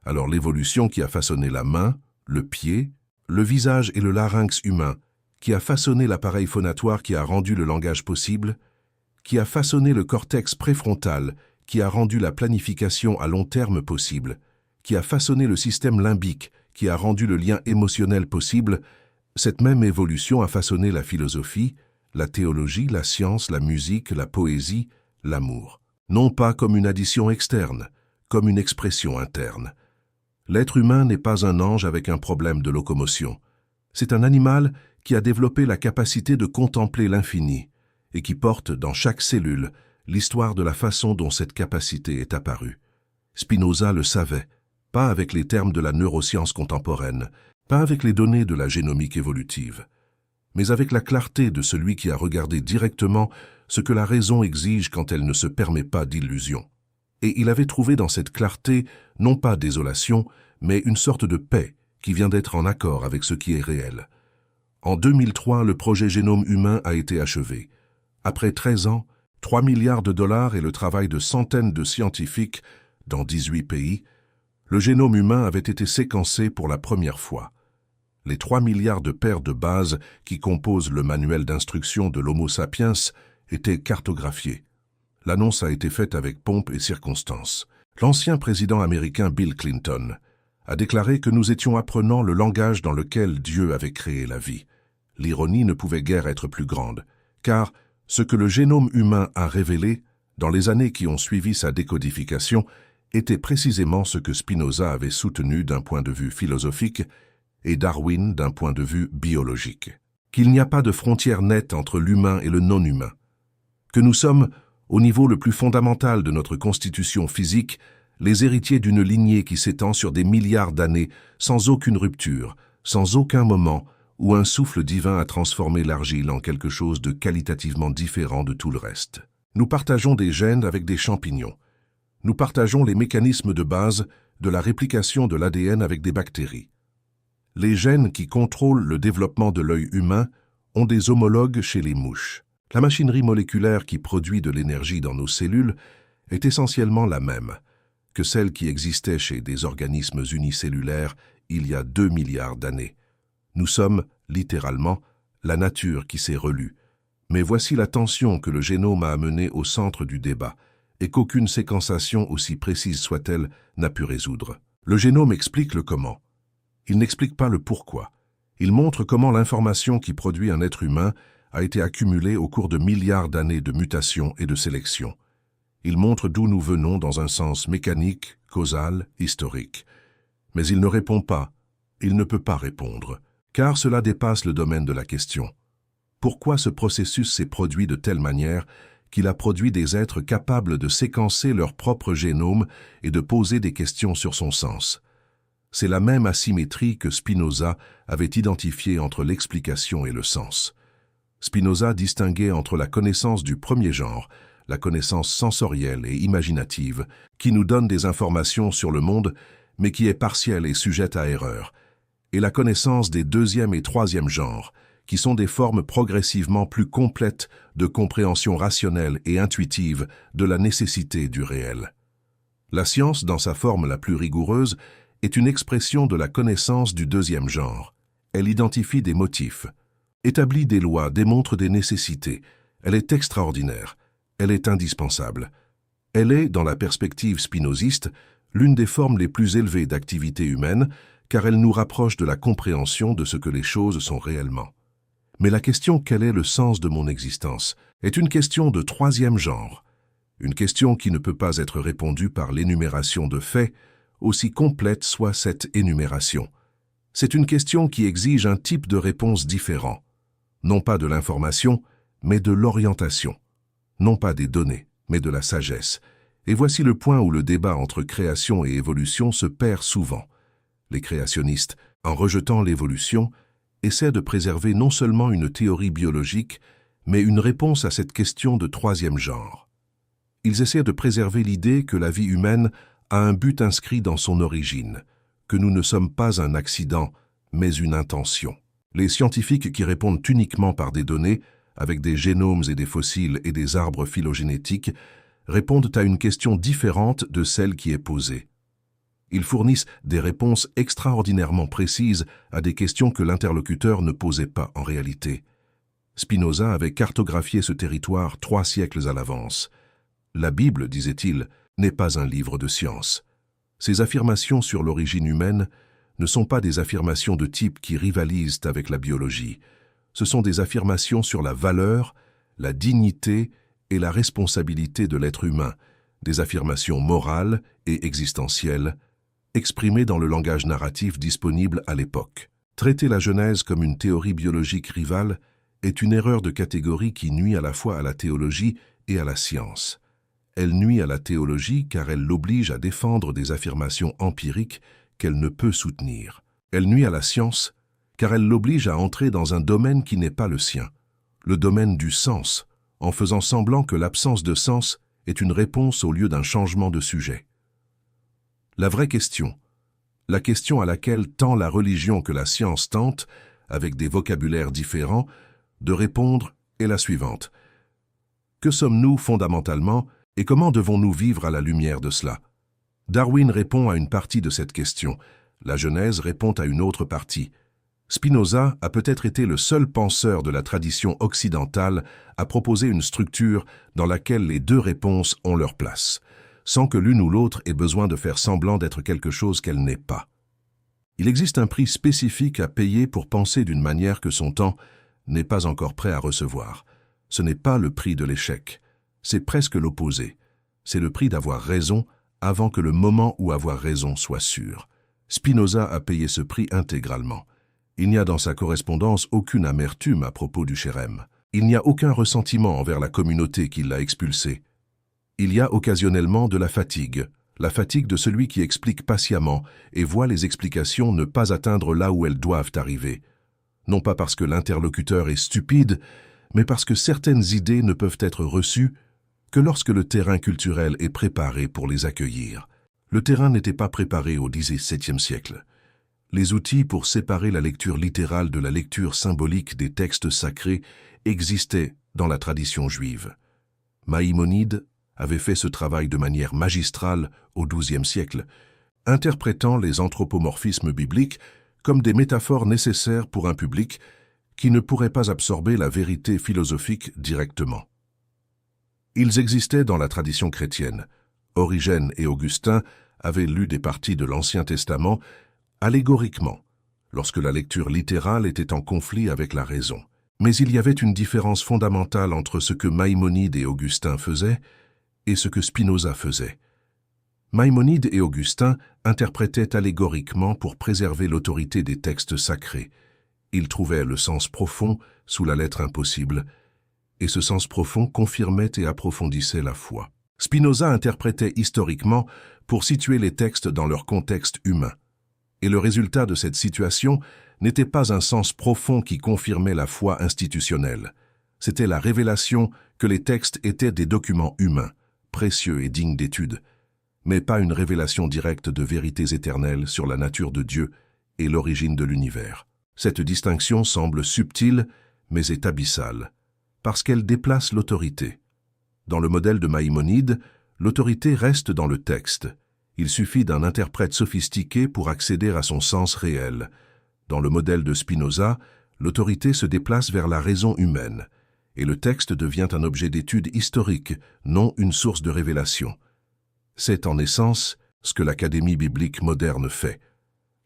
A: Alors l'évolution qui a façonné la main, le pied, le visage et le larynx humain, qui a façonné l'appareil phonatoire qui a rendu le langage possible, qui a façonné le cortex préfrontal, qui a rendu la planification à long terme possible, qui a façonné le système limbique, qui a rendu le lien émotionnel possible, cette même évolution a façonné la philosophie, la théologie, la science, la musique, la poésie, l'amour. Non pas comme une addition externe, comme une expression interne. L'être humain n'est pas un ange avec un problème de locomotion. C'est un animal qui a développé la capacité de contempler l'infini et qui porte dans chaque cellule l'histoire de la façon dont cette capacité est apparue. Spinoza le savait, pas avec les termes de la neuroscience contemporaine, pas avec les données de la génomique évolutive, mais avec la clarté de celui qui a regardé directement ce que la raison exige quand elle ne se permet pas d'illusion. Et il avait trouvé dans cette clarté non pas désolation, mais une sorte de paix qui vient d'être en accord avec ce qui est réel. En 2003, le projet Génome humain a été achevé. Après 13 ans, 3 milliards de dollars et le travail de centaines de scientifiques dans 18 pays, le génome humain avait été séquencé pour la première fois. Les 3 milliards de paires de bases qui composent le manuel d'instruction de l'Homo sapiens étaient cartographiés. L'annonce a été faite avec pompe et circonstance. L'ancien président américain Bill Clinton a déclaré que nous étions apprenant le langage dans lequel Dieu avait créé la vie. L'ironie ne pouvait guère être plus grande, car ce que le génome humain a révélé, dans les années qui ont suivi sa décodification, était précisément ce que Spinoza avait soutenu d'un point de vue philosophique et Darwin d'un point de vue biologique. Qu'il n'y a pas de frontière nette entre l'humain et le non-humain. Que nous sommes, au niveau le plus fondamental de notre constitution physique, les héritiers d'une lignée qui s'étend sur des milliards d'années, sans aucune rupture, sans aucun moment où un souffle divin a transformé l'argile en quelque chose de qualitativement différent de tout le reste. Nous partageons des gènes avec des champignons. Nous partageons les mécanismes de base de la réplication de l'ADN avec des bactéries. Les gènes qui contrôlent le développement de l'œil humain ont des homologues chez les mouches. La machinerie moléculaire qui produit de l'énergie dans nos cellules est essentiellement la même que celle qui existait chez des organismes unicellulaires il y a 2 milliards d'années. Nous sommes, littéralement, la nature qui s'est relue. Mais voici la tension que le génome a amenée au centre du débat, et qu'aucune séquençation, aussi précise soit-elle, n'a pu résoudre. Le génome explique le comment. Il n'explique pas le pourquoi. Il montre comment l'information qui produit un être humain a été accumulée au cours de milliards d'années de mutations et de sélection. Il montre d'où nous venons dans un sens mécanique, causal, historique. Mais il ne répond pas, il ne peut pas répondre, car cela dépasse le domaine de la question. Pourquoi ce processus s'est produit de telle manière qu'il a produit des êtres capables de séquencer leur propre génome et de poser des questions sur son sens? C'est la même asymétrie que Spinoza avait identifiée entre l'explication et le sens. Spinoza distinguait entre la connaissance du premier genre, la connaissance sensorielle et imaginative, qui nous donne des informations sur le monde, mais qui est partielle et sujette à erreur, et la connaissance des deuxième et troisième genres, qui sont des formes progressivement plus complètes de compréhension rationnelle et intuitive de la nécessité du réel. La science, dans sa forme la plus rigoureuse, est une expression de la connaissance du deuxième genre. Elle identifie des motifs, établit des lois, démontre des nécessités. Elle est extraordinaire. Elle est indispensable. Elle est, dans la perspective spinoziste, l'une des formes les plus élevées d'activité humaine, car elle nous rapproche de la compréhension de ce que les choses sont réellement. Mais la question « quel est le sens de mon existence ?» est une question de troisième genre, une question qui ne peut pas être répondue par l'énumération de faits, aussi complète soit cette énumération. C'est une question qui exige un type de réponse différent, non pas de l'information, mais de l'orientation, non pas des données, mais de la sagesse. Et voici le point où le débat entre création et évolution se perd souvent. Les créationnistes, en rejetant l'évolution, essaient de préserver non seulement une théorie biologique, mais une réponse à cette question de troisième genre. Ils essaient de préserver l'idée que la vie humaine a un but inscrit dans son origine, que nous ne sommes pas un accident, mais une intention. Les scientifiques qui répondent uniquement par des données, avec des génomes et des fossiles et des arbres phylogénétiques, répondent à une question différente de celle qui est posée. Ils fournissent des réponses extraordinairement précises à des questions que l'interlocuteur ne posait pas en réalité. Spinoza avait cartographié ce territoire 3 siècles à l'avance. La Bible, disait-il, n'est pas un livre de science. Ces affirmations sur l'origine humaine ne sont pas des affirmations de type qui rivalisent avec la biologie. Ce sont des affirmations sur la valeur, la dignité et la responsabilité de l'être humain, des affirmations morales et existentielles, exprimées dans le langage narratif disponible à l'époque. Traiter la Genèse comme une théorie biologique rivale est une erreur de catégorie qui nuit à la fois à la théologie et à la science. Elle nuit à la théologie car elle l'oblige à défendre des affirmations empiriques qu'elle ne peut soutenir. Elle nuit à la science car elle l'oblige à entrer dans un domaine qui n'est pas le sien, le domaine du sens, en faisant semblant que l'absence de sens est une réponse au lieu d'un changement de sujet. La vraie question, La question à laquelle tant la religion que la science tentent, avec des vocabulaires différents, de répondre est la suivante. Que sommes-nous fondamentalement et comment devons-nous vivre à la lumière de cela? Darwin répond à une partie de cette question. La Genèse répond à une autre partie. Spinoza a peut-être été le seul penseur de la tradition occidentale à proposer une structure dans laquelle les deux réponses ont leur place, sans que l'une ou l'autre ait besoin de faire semblant d'être quelque chose qu'elle n'est pas. Il existe un prix spécifique à payer pour penser d'une manière que son temps n'est pas encore prêt à recevoir. Ce n'est pas le prix de l'échec, c'est presque l'opposé. C'est le prix d'avoir raison avant que le moment où avoir raison soit sûr. Spinoza a payé ce prix intégralement. Il n'y a dans sa correspondance aucune amertume à propos du Chérem. Il n'y a aucun ressentiment envers la communauté qui l'a expulsé. Il y a occasionnellement de la fatigue de celui qui explique patiemment et voit les explications ne pas atteindre là où elles doivent arriver. Non pas parce que l'interlocuteur est stupide, mais parce que certaines idées ne peuvent être reçues que lorsque le terrain culturel est préparé pour les accueillir. Le terrain n'était pas préparé au XVIIe siècle. Les outils pour séparer la lecture littérale de la lecture symbolique des textes sacrés existaient dans la tradition juive. Maïmonide avait fait ce travail de manière magistrale au XIIe siècle, interprétant les anthropomorphismes bibliques comme des métaphores nécessaires pour un public qui ne pourrait pas absorber la vérité philosophique directement. Ils existaient dans la tradition chrétienne. Origène et Augustin avaient lu des parties de l'Ancien Testament allégoriquement, lorsque la lecture littérale était en conflit avec la raison. Mais il y avait une différence fondamentale entre ce que Maïmonide et Augustin faisaient et ce que Spinoza faisait. Maïmonide et Augustin interprétaient allégoriquement pour préserver l'autorité des textes sacrés. Ils trouvaient le sens profond sous la lettre impossible, et ce sens profond confirmait et approfondissait la foi. Spinoza interprétait historiquement pour situer les textes dans leur contexte humain. Et le résultat de cette situation n'était pas un sens profond qui confirmait la foi institutionnelle. C'était la révélation que les textes étaient des documents humains, précieux et dignes d'étude, mais pas une révélation directe de vérités éternelles sur la nature de Dieu et l'origine de l'univers. Cette distinction semble subtile, mais est abyssale, parce qu'elle déplace l'autorité. Dans le modèle de Maïmonide, l'autorité reste dans le texte. Il suffit d'un interprète sophistiqué pour accéder à son sens réel. Dans le modèle de Spinoza, l'autorité se déplace vers la raison humaine, et le texte devient un objet d'étude historique, non une source de révélation. C'est en essence ce que l'Académie biblique moderne fait.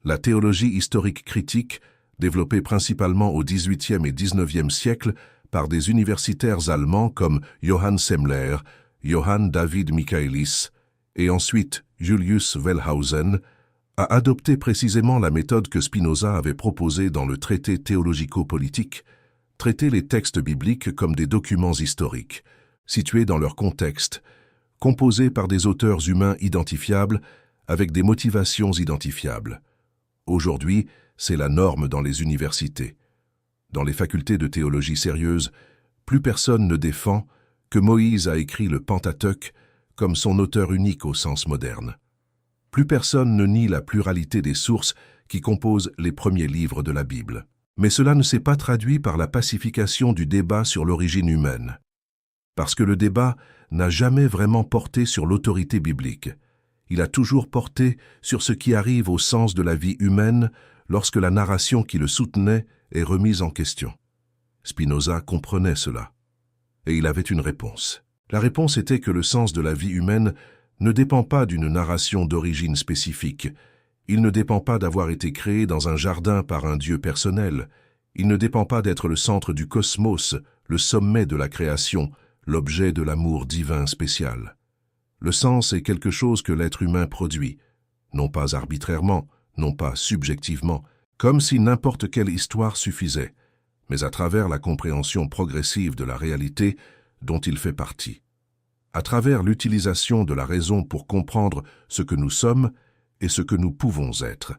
A: La théologie historique critique, développée principalement au XVIIIe et XIXe siècle par des universitaires allemands comme Johann Semler, Johann David Michaelis et ensuite Julius Wellhausen, a adopté précisément la méthode que Spinoza avait proposée dans le traité théologico-politique, traiter les textes bibliques comme des documents historiques, situés dans leur contexte, composés par des auteurs humains identifiables avec des motivations identifiables. Aujourd'hui, c'est la norme dans les universités. Dans les facultés de théologie sérieuse, plus personne ne défend que Moïse a écrit le Pentateuque comme son auteur unique au sens moderne. Plus personne ne nie la pluralité des sources qui composent les premiers livres de la Bible. Mais cela ne s'est pas traduit par la pacification du débat sur l'origine humaine. Parce que le débat n'a jamais vraiment porté sur l'autorité biblique. Il a toujours porté sur ce qui arrive au sens de la vie humaine lorsque la narration qui le soutenait est remise en question. Spinoza comprenait cela. Et il avait une réponse. La réponse était que le sens de la vie humaine ne dépend pas d'une narration d'origine spécifique. Il ne dépend pas d'avoir été créé dans un jardin par un Dieu personnel. Il ne dépend pas d'être le centre du cosmos, le sommet de la création, l'objet de l'amour divin spécial. Le sens est quelque chose que l'être humain produit, non pas arbitrairement, non pas subjectivement, comme si n'importe quelle histoire suffisait, mais à travers la compréhension progressive de la réalité dont il fait partie. À travers l'utilisation de la raison pour comprendre ce que nous sommes et ce que nous pouvons être.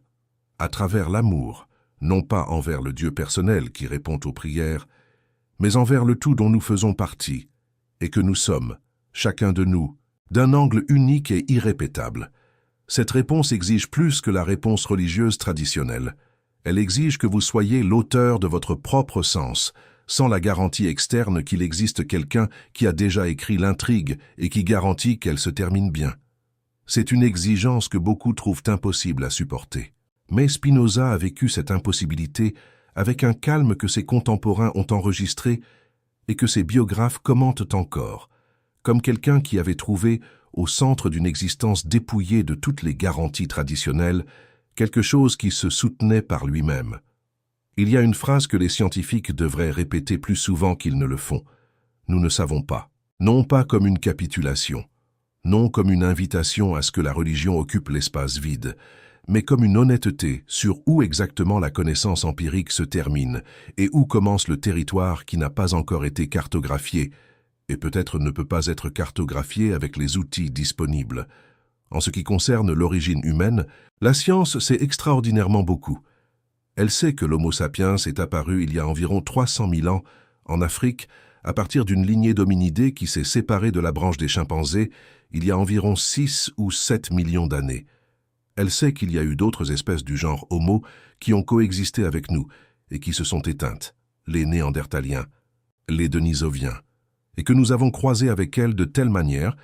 A: À travers l'amour, non pas envers le Dieu personnel qui répond aux prières, mais envers le tout dont nous faisons partie, et que nous sommes, chacun de nous, d'un angle unique et irrépétable. Cette réponse exige plus que la réponse religieuse traditionnelle. Elle exige que vous soyez l'auteur de votre propre sens, sans la garantie externe qu'il existe quelqu'un qui a déjà écrit l'intrigue et qui garantit qu'elle se termine bien. C'est une exigence que beaucoup trouvent impossible à supporter. Mais Spinoza a vécu cette impossibilité avec un calme que ses contemporains ont enregistré et que ses biographes commentent encore, comme quelqu'un qui avait trouvé, au centre d'une existence dépouillée de toutes les garanties traditionnelles, quelque chose qui se soutenait par lui-même. Il y a une phrase que les scientifiques devraient répéter plus souvent qu'ils ne le font. Nous ne savons pas. Non pas comme une capitulation, non comme une invitation à ce que la religion occupe l'espace vide, mais comme une honnêteté sur où exactement la connaissance empirique se termine et où commence le territoire qui n'a pas encore été cartographié et peut-être ne peut pas être cartographié avec les outils disponibles. En ce qui concerne l'origine humaine, la science sait extraordinairement beaucoup. Elle sait que l'Homo sapiens est apparu il y a environ 300 000 ans en Afrique à partir d'une lignée d'hominidés qui s'est séparée de la branche des chimpanzés il y a environ 6 ou 7 millions d'années. Elle sait qu'il y a eu d'autres espèces du genre Homo qui ont coexisté avec nous et qui se sont éteintes, les Néandertaliens, les Denisoviens, et que nous avons croisé avec elles de telle manière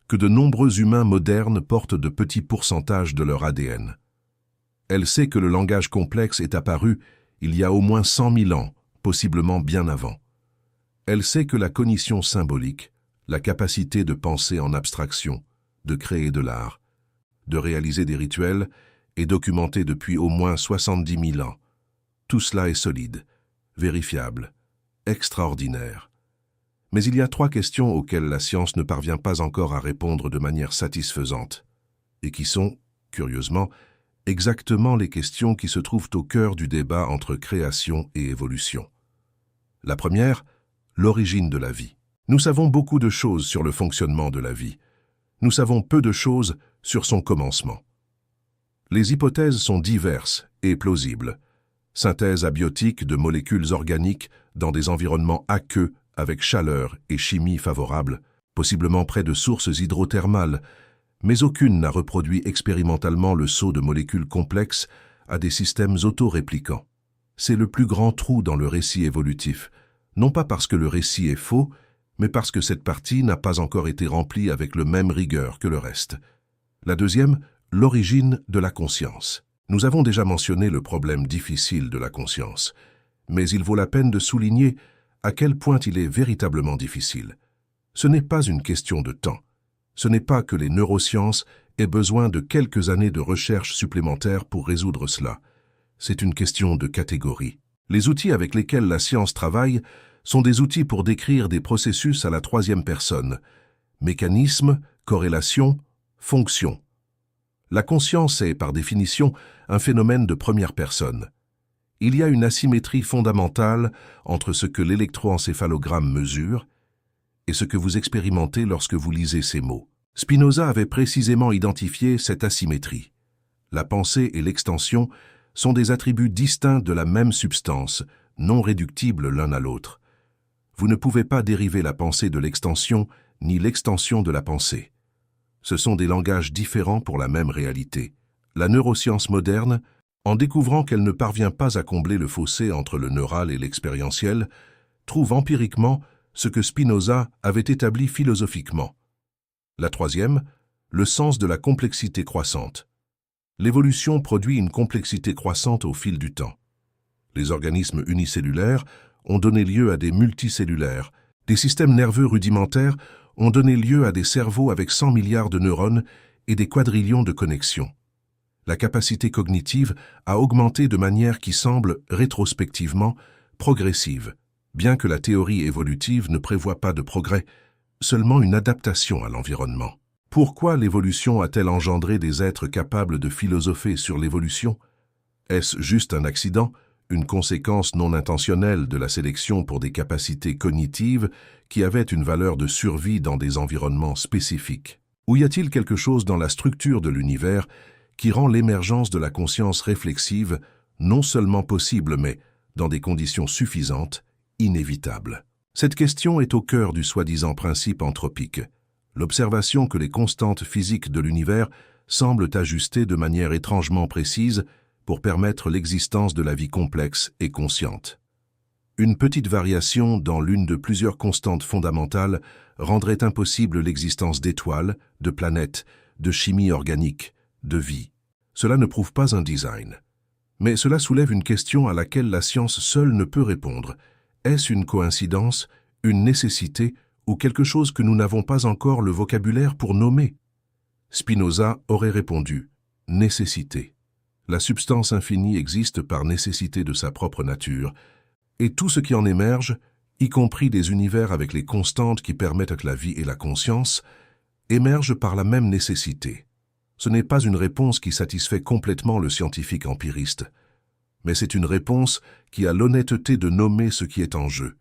A: que de nombreux humains modernes portent de petits pourcentages de leur ADN. Elle sait que le langage complexe est apparu il y a au moins 100 000 ans, possiblement bien avant. Elle sait que la cognition symbolique, la capacité de penser en abstraction, de créer de l'art, de réaliser des rituels, est documentée depuis au moins 70 000 ans. Tout cela est solide, vérifiable, extraordinaire. Mais il y a 3 questions auxquelles la science ne parvient pas encore à répondre de manière satisfaisante, et qui sont, curieusement, exactement les questions qui se trouvent au cœur du débat entre création et évolution. La première, l'origine de la vie. Nous savons beaucoup de choses sur le fonctionnement de la vie. Nous savons peu de choses sur son commencement. Les hypothèses sont diverses et plausibles. Synthèse abiotique de molécules organiques dans des environnements aqueux avec chaleur et chimie favorable, possiblement près de sources hydrothermales, mais aucune n'a reproduit expérimentalement le saut de molécules complexes à des systèmes autoréplicants. C'est le plus grand trou dans le récit évolutif, non pas parce que le récit est faux, mais parce que cette partie n'a pas encore été remplie avec le même rigueur que le reste. La deuxième, l'origine de la conscience. Nous avons déjà mentionné le problème difficile de la conscience, mais il vaut la peine de souligner à quel point il est véritablement difficile. Ce n'est pas une question de temps. Ce n'est pas que les neurosciences aient besoin de quelques années de recherche supplémentaires pour résoudre cela. C'est une question de catégorie. Les outils avec lesquels la science travaille sont des outils pour décrire des processus à la 3e personne. Mécanisme, corrélation, fonction. La conscience est, par définition, un phénomène de première personne. Il y a une asymétrie fondamentale entre ce que l'électroencéphalogramme mesure et ce que vous expérimentez lorsque vous lisez ces mots. Spinoza avait précisément identifié cette asymétrie. La pensée et l'extension sont des attributs distincts de la même substance, non réductibles l'un à l'autre. Vous ne pouvez pas dériver la pensée de l'extension, ni l'extension de la pensée. Ce sont des langages différents pour la même réalité. La neuroscience moderne, en découvrant qu'elle ne parvient pas à combler le fossé entre le neural et l'expérientiel, trouve empiriquement ce que Spinoza avait établi philosophiquement. La 3e, le sens de la complexité croissante. L'évolution produit une complexité croissante au fil du temps. Les organismes unicellulaires ont donné lieu à des multicellulaires. Des systèmes nerveux rudimentaires ont donné lieu à des cerveaux avec 100 milliards de neurones et des quadrillions de connexions. La capacité cognitive a augmenté de manière qui semble, rétrospectivement, progressive, bien que la théorie évolutive ne prévoie pas de progrès, seulement une adaptation à l'environnement. Pourquoi l'évolution a-t-elle engendré des êtres capables de philosopher sur l'évolution? Est-ce juste un accident, une conséquence non intentionnelle de la sélection pour des capacités cognitives qui avaient une valeur de survie dans des environnements spécifiques? Ou y a-t-il quelque chose dans la structure de l'univers qui rend l'émergence de la conscience réflexive non seulement possible, mais, dans des conditions suffisantes, inévitable? Cette question est au cœur du soi-disant principe anthropique, l'observation que les constantes physiques de l'univers semblent ajustées de manière étrangement précise pour permettre l'existence de la vie complexe et consciente. Une petite variation dans l'une de plusieurs constantes fondamentales rendrait impossible l'existence d'étoiles, de planètes, de chimie organique, de vie. Cela ne prouve pas un design. Mais cela soulève une question à laquelle la science seule ne peut répondre. Est-ce une coïncidence, une nécessité ou quelque chose que nous n'avons pas encore le vocabulaire pour nommer? Spinoza aurait répondu « nécessité ». La substance infinie existe par nécessité de sa propre nature, et tout ce qui en émerge, y compris des univers avec les constantes qui permettent la vie et la conscience, émerge par la même nécessité. Ce n'est pas une réponse qui satisfait complètement le scientifique empiriste, mais c'est une réponse qui a l'honnêteté de nommer ce qui est en jeu.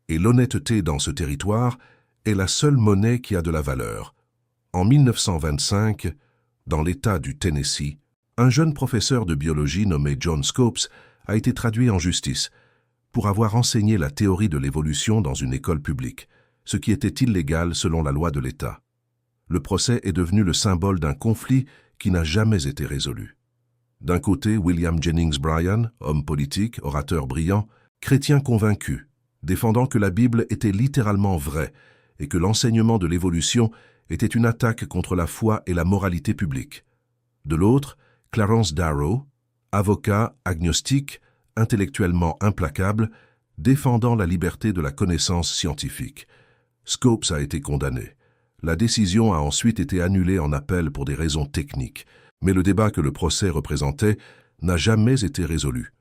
A: Et l'honnêteté dans ce territoire est la seule monnaie qui a de la valeur. En 1925, dans l'État du Tennessee, un jeune professeur de biologie nommé John Scopes a été traduit en justice pour avoir enseigné la théorie de l'évolution dans une école publique, ce qui était illégal selon la loi de l'État. Le procès est devenu le symbole d'un conflit qui n'a jamais été résolu. D'un côté, William Jennings Bryan, homme politique, orateur brillant, chrétien convaincu, défendant que la Bible était littéralement vraie et que l'enseignement de l'évolution était une attaque contre la foi et la moralité publique. De l'autre, Clarence Darrow, avocat, agnostique, intellectuellement implacable, défendant la liberté de la connaissance scientifique. Scopes a été condamné. La décision a ensuite été annulée en appel pour des raisons techniques, mais le débat que le procès représentait n'a jamais été résolu.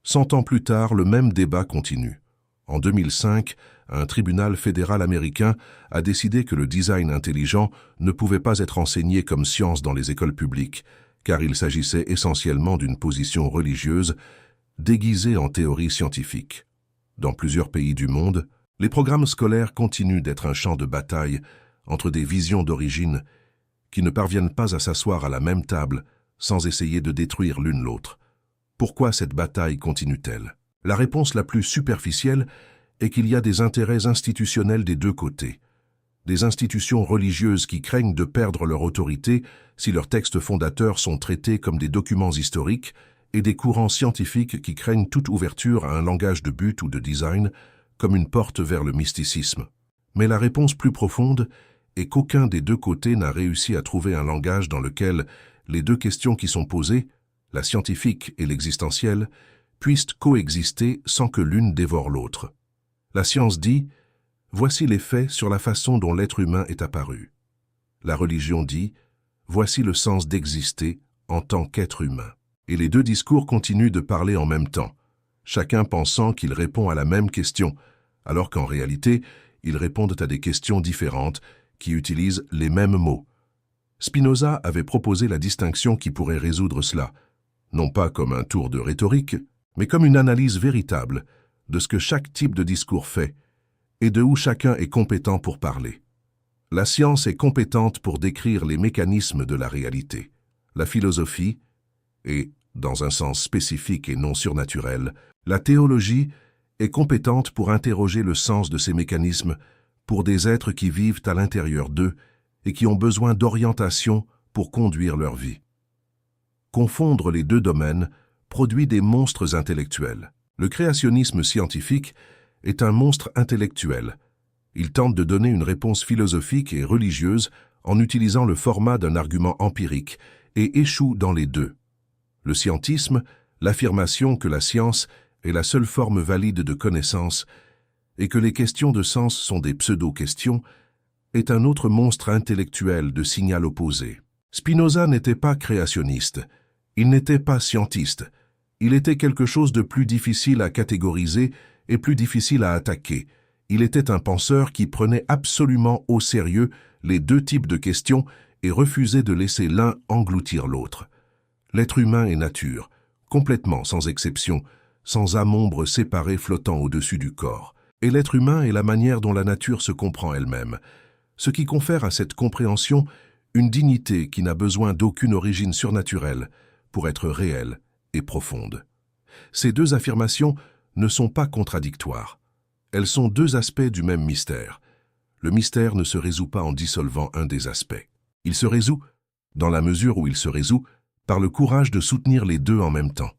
A: 100 ans plus tard, le même débat continue. En 2005, un tribunal fédéral américain a décidé que le design intelligent ne pouvait pas être enseigné comme science dans les écoles publiques, car il s'agissait essentiellement d'une position religieuse déguisée en théorie scientifique. Dans plusieurs pays du monde, les programmes scolaires continuent d'être un champ de bataille entre des visions d'origine qui ne parviennent pas à s'asseoir à la même table sans essayer de détruire l'une l'autre. Pourquoi cette bataille continue-t-elle? La réponse la plus superficielle est qu'il y a des intérêts institutionnels des deux côtés. Des institutions religieuses qui craignent de perdre leur autorité si leurs textes fondateurs sont traités comme des documents historiques et des courants scientifiques qui craignent toute ouverture à un langage de but ou de design comme une porte vers le mysticisme. Mais la réponse plus profonde est qu'aucun des deux côtés n'a réussi à trouver un langage dans lequel les deux questions qui sont posées, la scientifique et l'existentielle, puissent coexister sans que l'une dévore l'autre. La science dit « Voici les faits sur la façon dont l'être humain est apparu ». La religion dit « Voici le sens d'exister en tant qu'être humain ». Et les deux discours continuent de parler en même temps, chacun pensant qu'il répond à la même question, alors qu'en réalité, ils répondent à des questions différentes qui utilisent les mêmes mots. Spinoza avait proposé la distinction qui pourrait résoudre cela, non pas comme un tour de rhétorique, mais comme une analyse véritable de ce que chaque type de discours fait et de où chacun est compétent pour parler. La science est compétente pour décrire les mécanismes de la réalité. La philosophie, et, dans un sens spécifique et non surnaturel, la théologie est compétente pour interroger le sens de ces mécanismes pour des êtres qui vivent à l'intérieur d'eux et qui ont besoin d'orientation pour conduire leur vie. Confondre les deux domaines produit des monstres intellectuels. Le créationnisme scientifique est un monstre intellectuel. Il tente de donner une réponse philosophique et religieuse en utilisant le format d'un argument empirique et échoue dans les deux. Le scientisme, l'affirmation que la science est la seule forme valide de connaissance et que les questions de sens sont des pseudo-questions, est un autre monstre intellectuel de signal opposé. Spinoza n'était pas créationniste, il n'était pas scientiste, il était quelque chose de plus difficile à catégoriser et plus difficile à attaquer. Il était un penseur qui prenait absolument au sérieux les deux types de questions et refusait de laisser l'un engloutir l'autre. L'être humain est nature, complètement sans exception, sans âme ombre séparée flottant au-dessus du corps. Et l'être humain est la manière dont la nature se comprend elle-même, ce qui confère à cette compréhension une dignité qui n'a besoin d'aucune origine surnaturelle pour être réelle et profonde. Ces deux affirmations ne sont pas contradictoires. Elles sont deux aspects du même mystère. Le mystère ne se résout pas en dissolvant un des aspects. Il se résout dans la mesure où il se résout par le courage de soutenir les deux en même temps.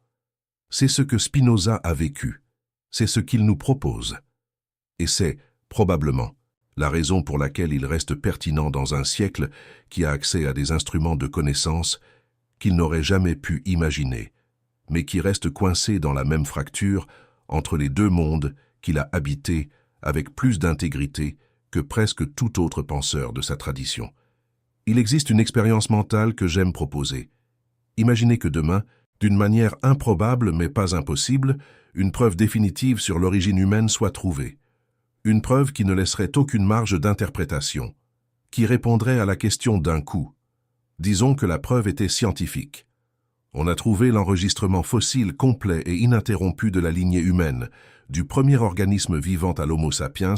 A: C'est ce que Spinoza a vécu, c'est ce qu'il nous propose. Et c'est, probablement, la raison pour laquelle il reste pertinent dans un siècle qui a accès à des instruments de connaissance qu'il n'aurait jamais pu imaginer, mais qui reste coincé dans la même fracture entre les deux mondes qu'il a habités avec plus d'intégrité que presque tout autre penseur de sa tradition. Il existe une expérience mentale que j'aime proposer. Imaginez que demain, d'une manière improbable mais pas impossible, une preuve définitive sur l'origine humaine soit trouvée. Une preuve qui ne laisserait aucune marge d'interprétation, qui répondrait à la question d'un coup. Disons que la preuve était scientifique. On a trouvé l'enregistrement fossile complet et ininterrompu de la lignée humaine, du premier organisme vivant à l'Homo sapiens,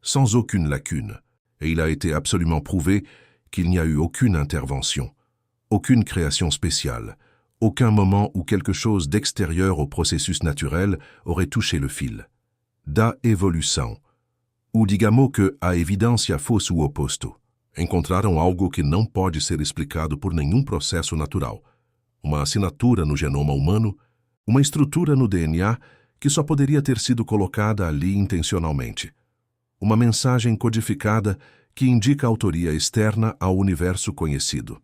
A: sans aucune lacune. Et il a été absolument prouvé qu'il n'y a eu aucune intervention, aucune création spéciale, aucun moment où quelque chose d'extérieur au processus naturel aurait touché le fil. Da evolução. Ou digamos que a evidência fosse o oposto. Encontraram algo que não pode ser explicado por nenhum processo natural. Uma assinatura no genoma humano, uma estrutura no DNA que só poderia ter sido colocada ali intencionalmente. Uma mensagem codificada que indica autoria externa ao universo conhecido.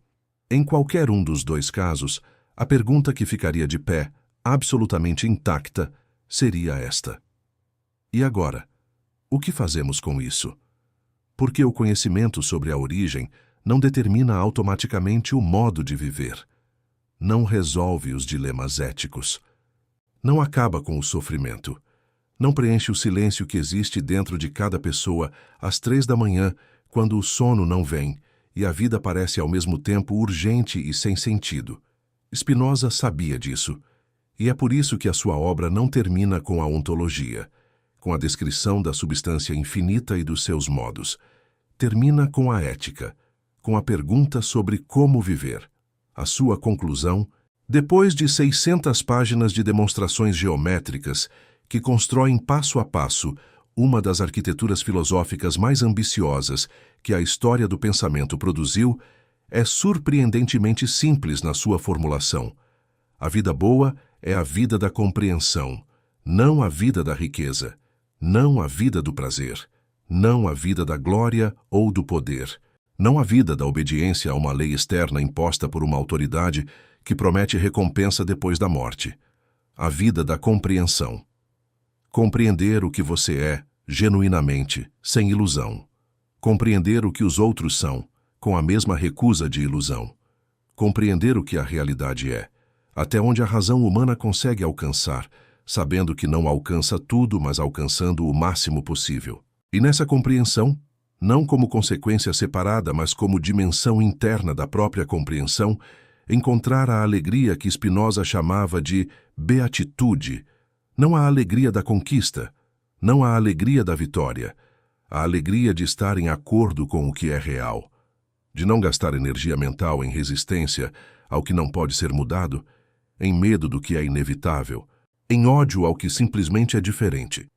A: Em qualquer um dos dois casos, a pergunta que ficaria de pé, absolutamente intacta, seria esta: e agora? O que fazemos com isso? Porque o conhecimento sobre a origem não determina automaticamente o modo de viver. Não resolve os dilemas éticos. Não acaba com o sofrimento. Não preenche o silêncio que existe dentro de cada pessoa às 3 da manhã, quando o sono não vem e a vida parece ao mesmo tempo urgente e sem sentido. Spinoza sabia disso, e é por isso que a sua obra não termina com a ontologia, com a descrição da substância infinita e dos seus modos. Termina com a ética, com a pergunta sobre como viver. A sua conclusão, depois de 600 páginas de demonstrações geométricas que constroem passo a passo uma das arquiteturas filosóficas mais ambiciosas que a história do pensamento produziu, é surpreendentemente simples na sua formulação. A vida boa é a vida da compreensão, não a vida da riqueza, não a vida do prazer, não a vida da glória ou do poder, não a vida da obediência a uma lei externa imposta por uma autoridade que promete recompensa depois da morte. A vida da compreensão. Compreender o que você é, genuinamente, sem ilusão. Compreender o que os outros são, com a mesma recusa de ilusão. Compreender o que a realidade é, até onde a razão humana consegue alcançar, sabendo que não alcança tudo, mas alcançando o máximo possível. E nessa compreensão, não como consequência separada, mas como dimensão interna da própria compreensão, encontrar a alegria que Spinoza chamava de beatitude, não a alegria da conquista, não a alegria da vitória, a alegria de estar em acordo com o que é real, de não gastar energia mental em resistência ao que não pode ser mudado, em medo do que é inevitável, em ódio ao que simplesmente é diferente.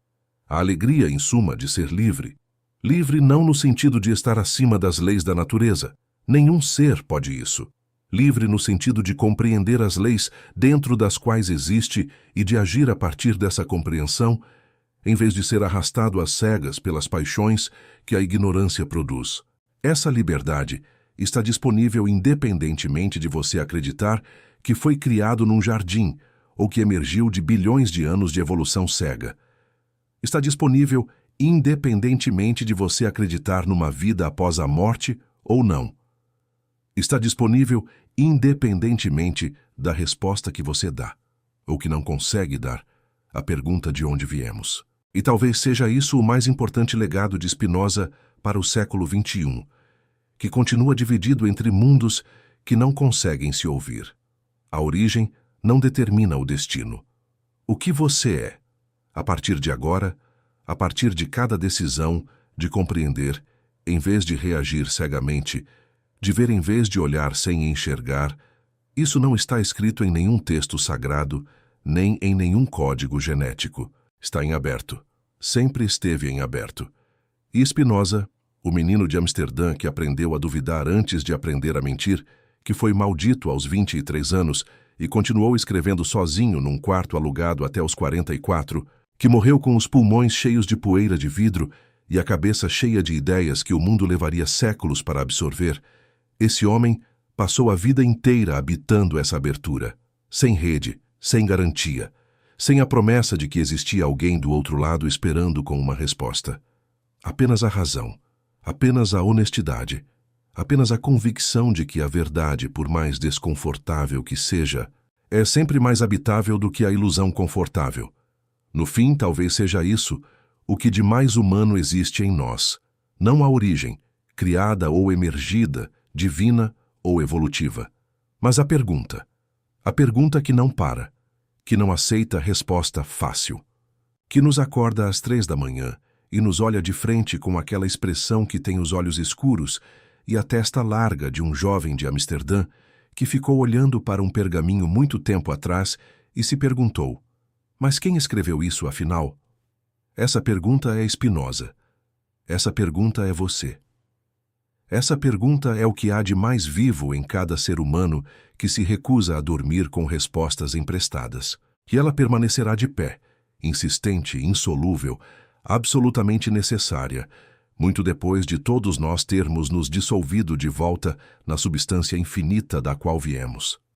A: A alegria, em suma, de ser livre. Livre não no sentido de estar acima das leis da natureza. Nenhum ser pode isso. Livre no sentido de compreender as leis dentro das quais existe e de agir a partir dessa compreensão, em vez de ser arrastado às cegas pelas paixões que a ignorância produz. Essa liberdade está disponível independentemente de você acreditar que foi criado num jardim ou que emergiu de bilhões de anos de evolução cega. Está disponível independentemente de você acreditar numa vida após a morte ou não. Está disponível independentemente da resposta que você dá, ou que não consegue dar, à pergunta de onde viemos. E talvez seja isso o mais importante legado de Spinoza para o século XXI, que continua dividido entre mundos que não conseguem se ouvir. A origem não determina o destino. O que você é, a partir de agora, a partir de cada decisão, de compreender, em vez de reagir cegamente, de ver em vez de olhar sem enxergar, isso não está escrito em nenhum texto sagrado, nem em nenhum código genético. Está em aberto. Sempre esteve em aberto. E Spinoza, o menino de Amsterdã que aprendeu a duvidar antes de aprender a mentir, que foi maldito aos 23 anos e continuou escrevendo sozinho num quarto alugado até os 44, que morreu com os pulmões cheios de poeira de vidro e a cabeça cheia de ideias que o mundo levaria séculos para absorver, esse homem passou a vida inteira habitando essa abertura, sem rede, sem garantia, sem a promessa de que existia alguém do outro lado esperando com uma resposta. Apenas a razão, apenas a honestidade, apenas a convicção de que a verdade, por mais desconfortável que seja, é sempre mais habitável do que a ilusão confortável. No fim, talvez seja isso o que de mais humano existe em nós, não a origem, criada ou emergida, divina ou evolutiva, mas a pergunta que não para, que não aceita resposta fácil, que nos acorda às 3 da manhã e nos olha de frente com aquela expressão que tem os olhos escuros e a testa larga de um jovem de Amsterdã que ficou olhando para um pergaminho muito tempo atrás e se perguntou: mas quem escreveu isso, afinal? Essa pergunta é Spinoza. Essa pergunta é você. Essa pergunta é o que há de mais vivo em cada ser humano que se recusa a dormir com respostas emprestadas. E ela permanecerá de pé, insistente, insolúvel, absolutamente necessária, muito depois de todos nós termos nos dissolvido de volta na substância infinita da qual viemos.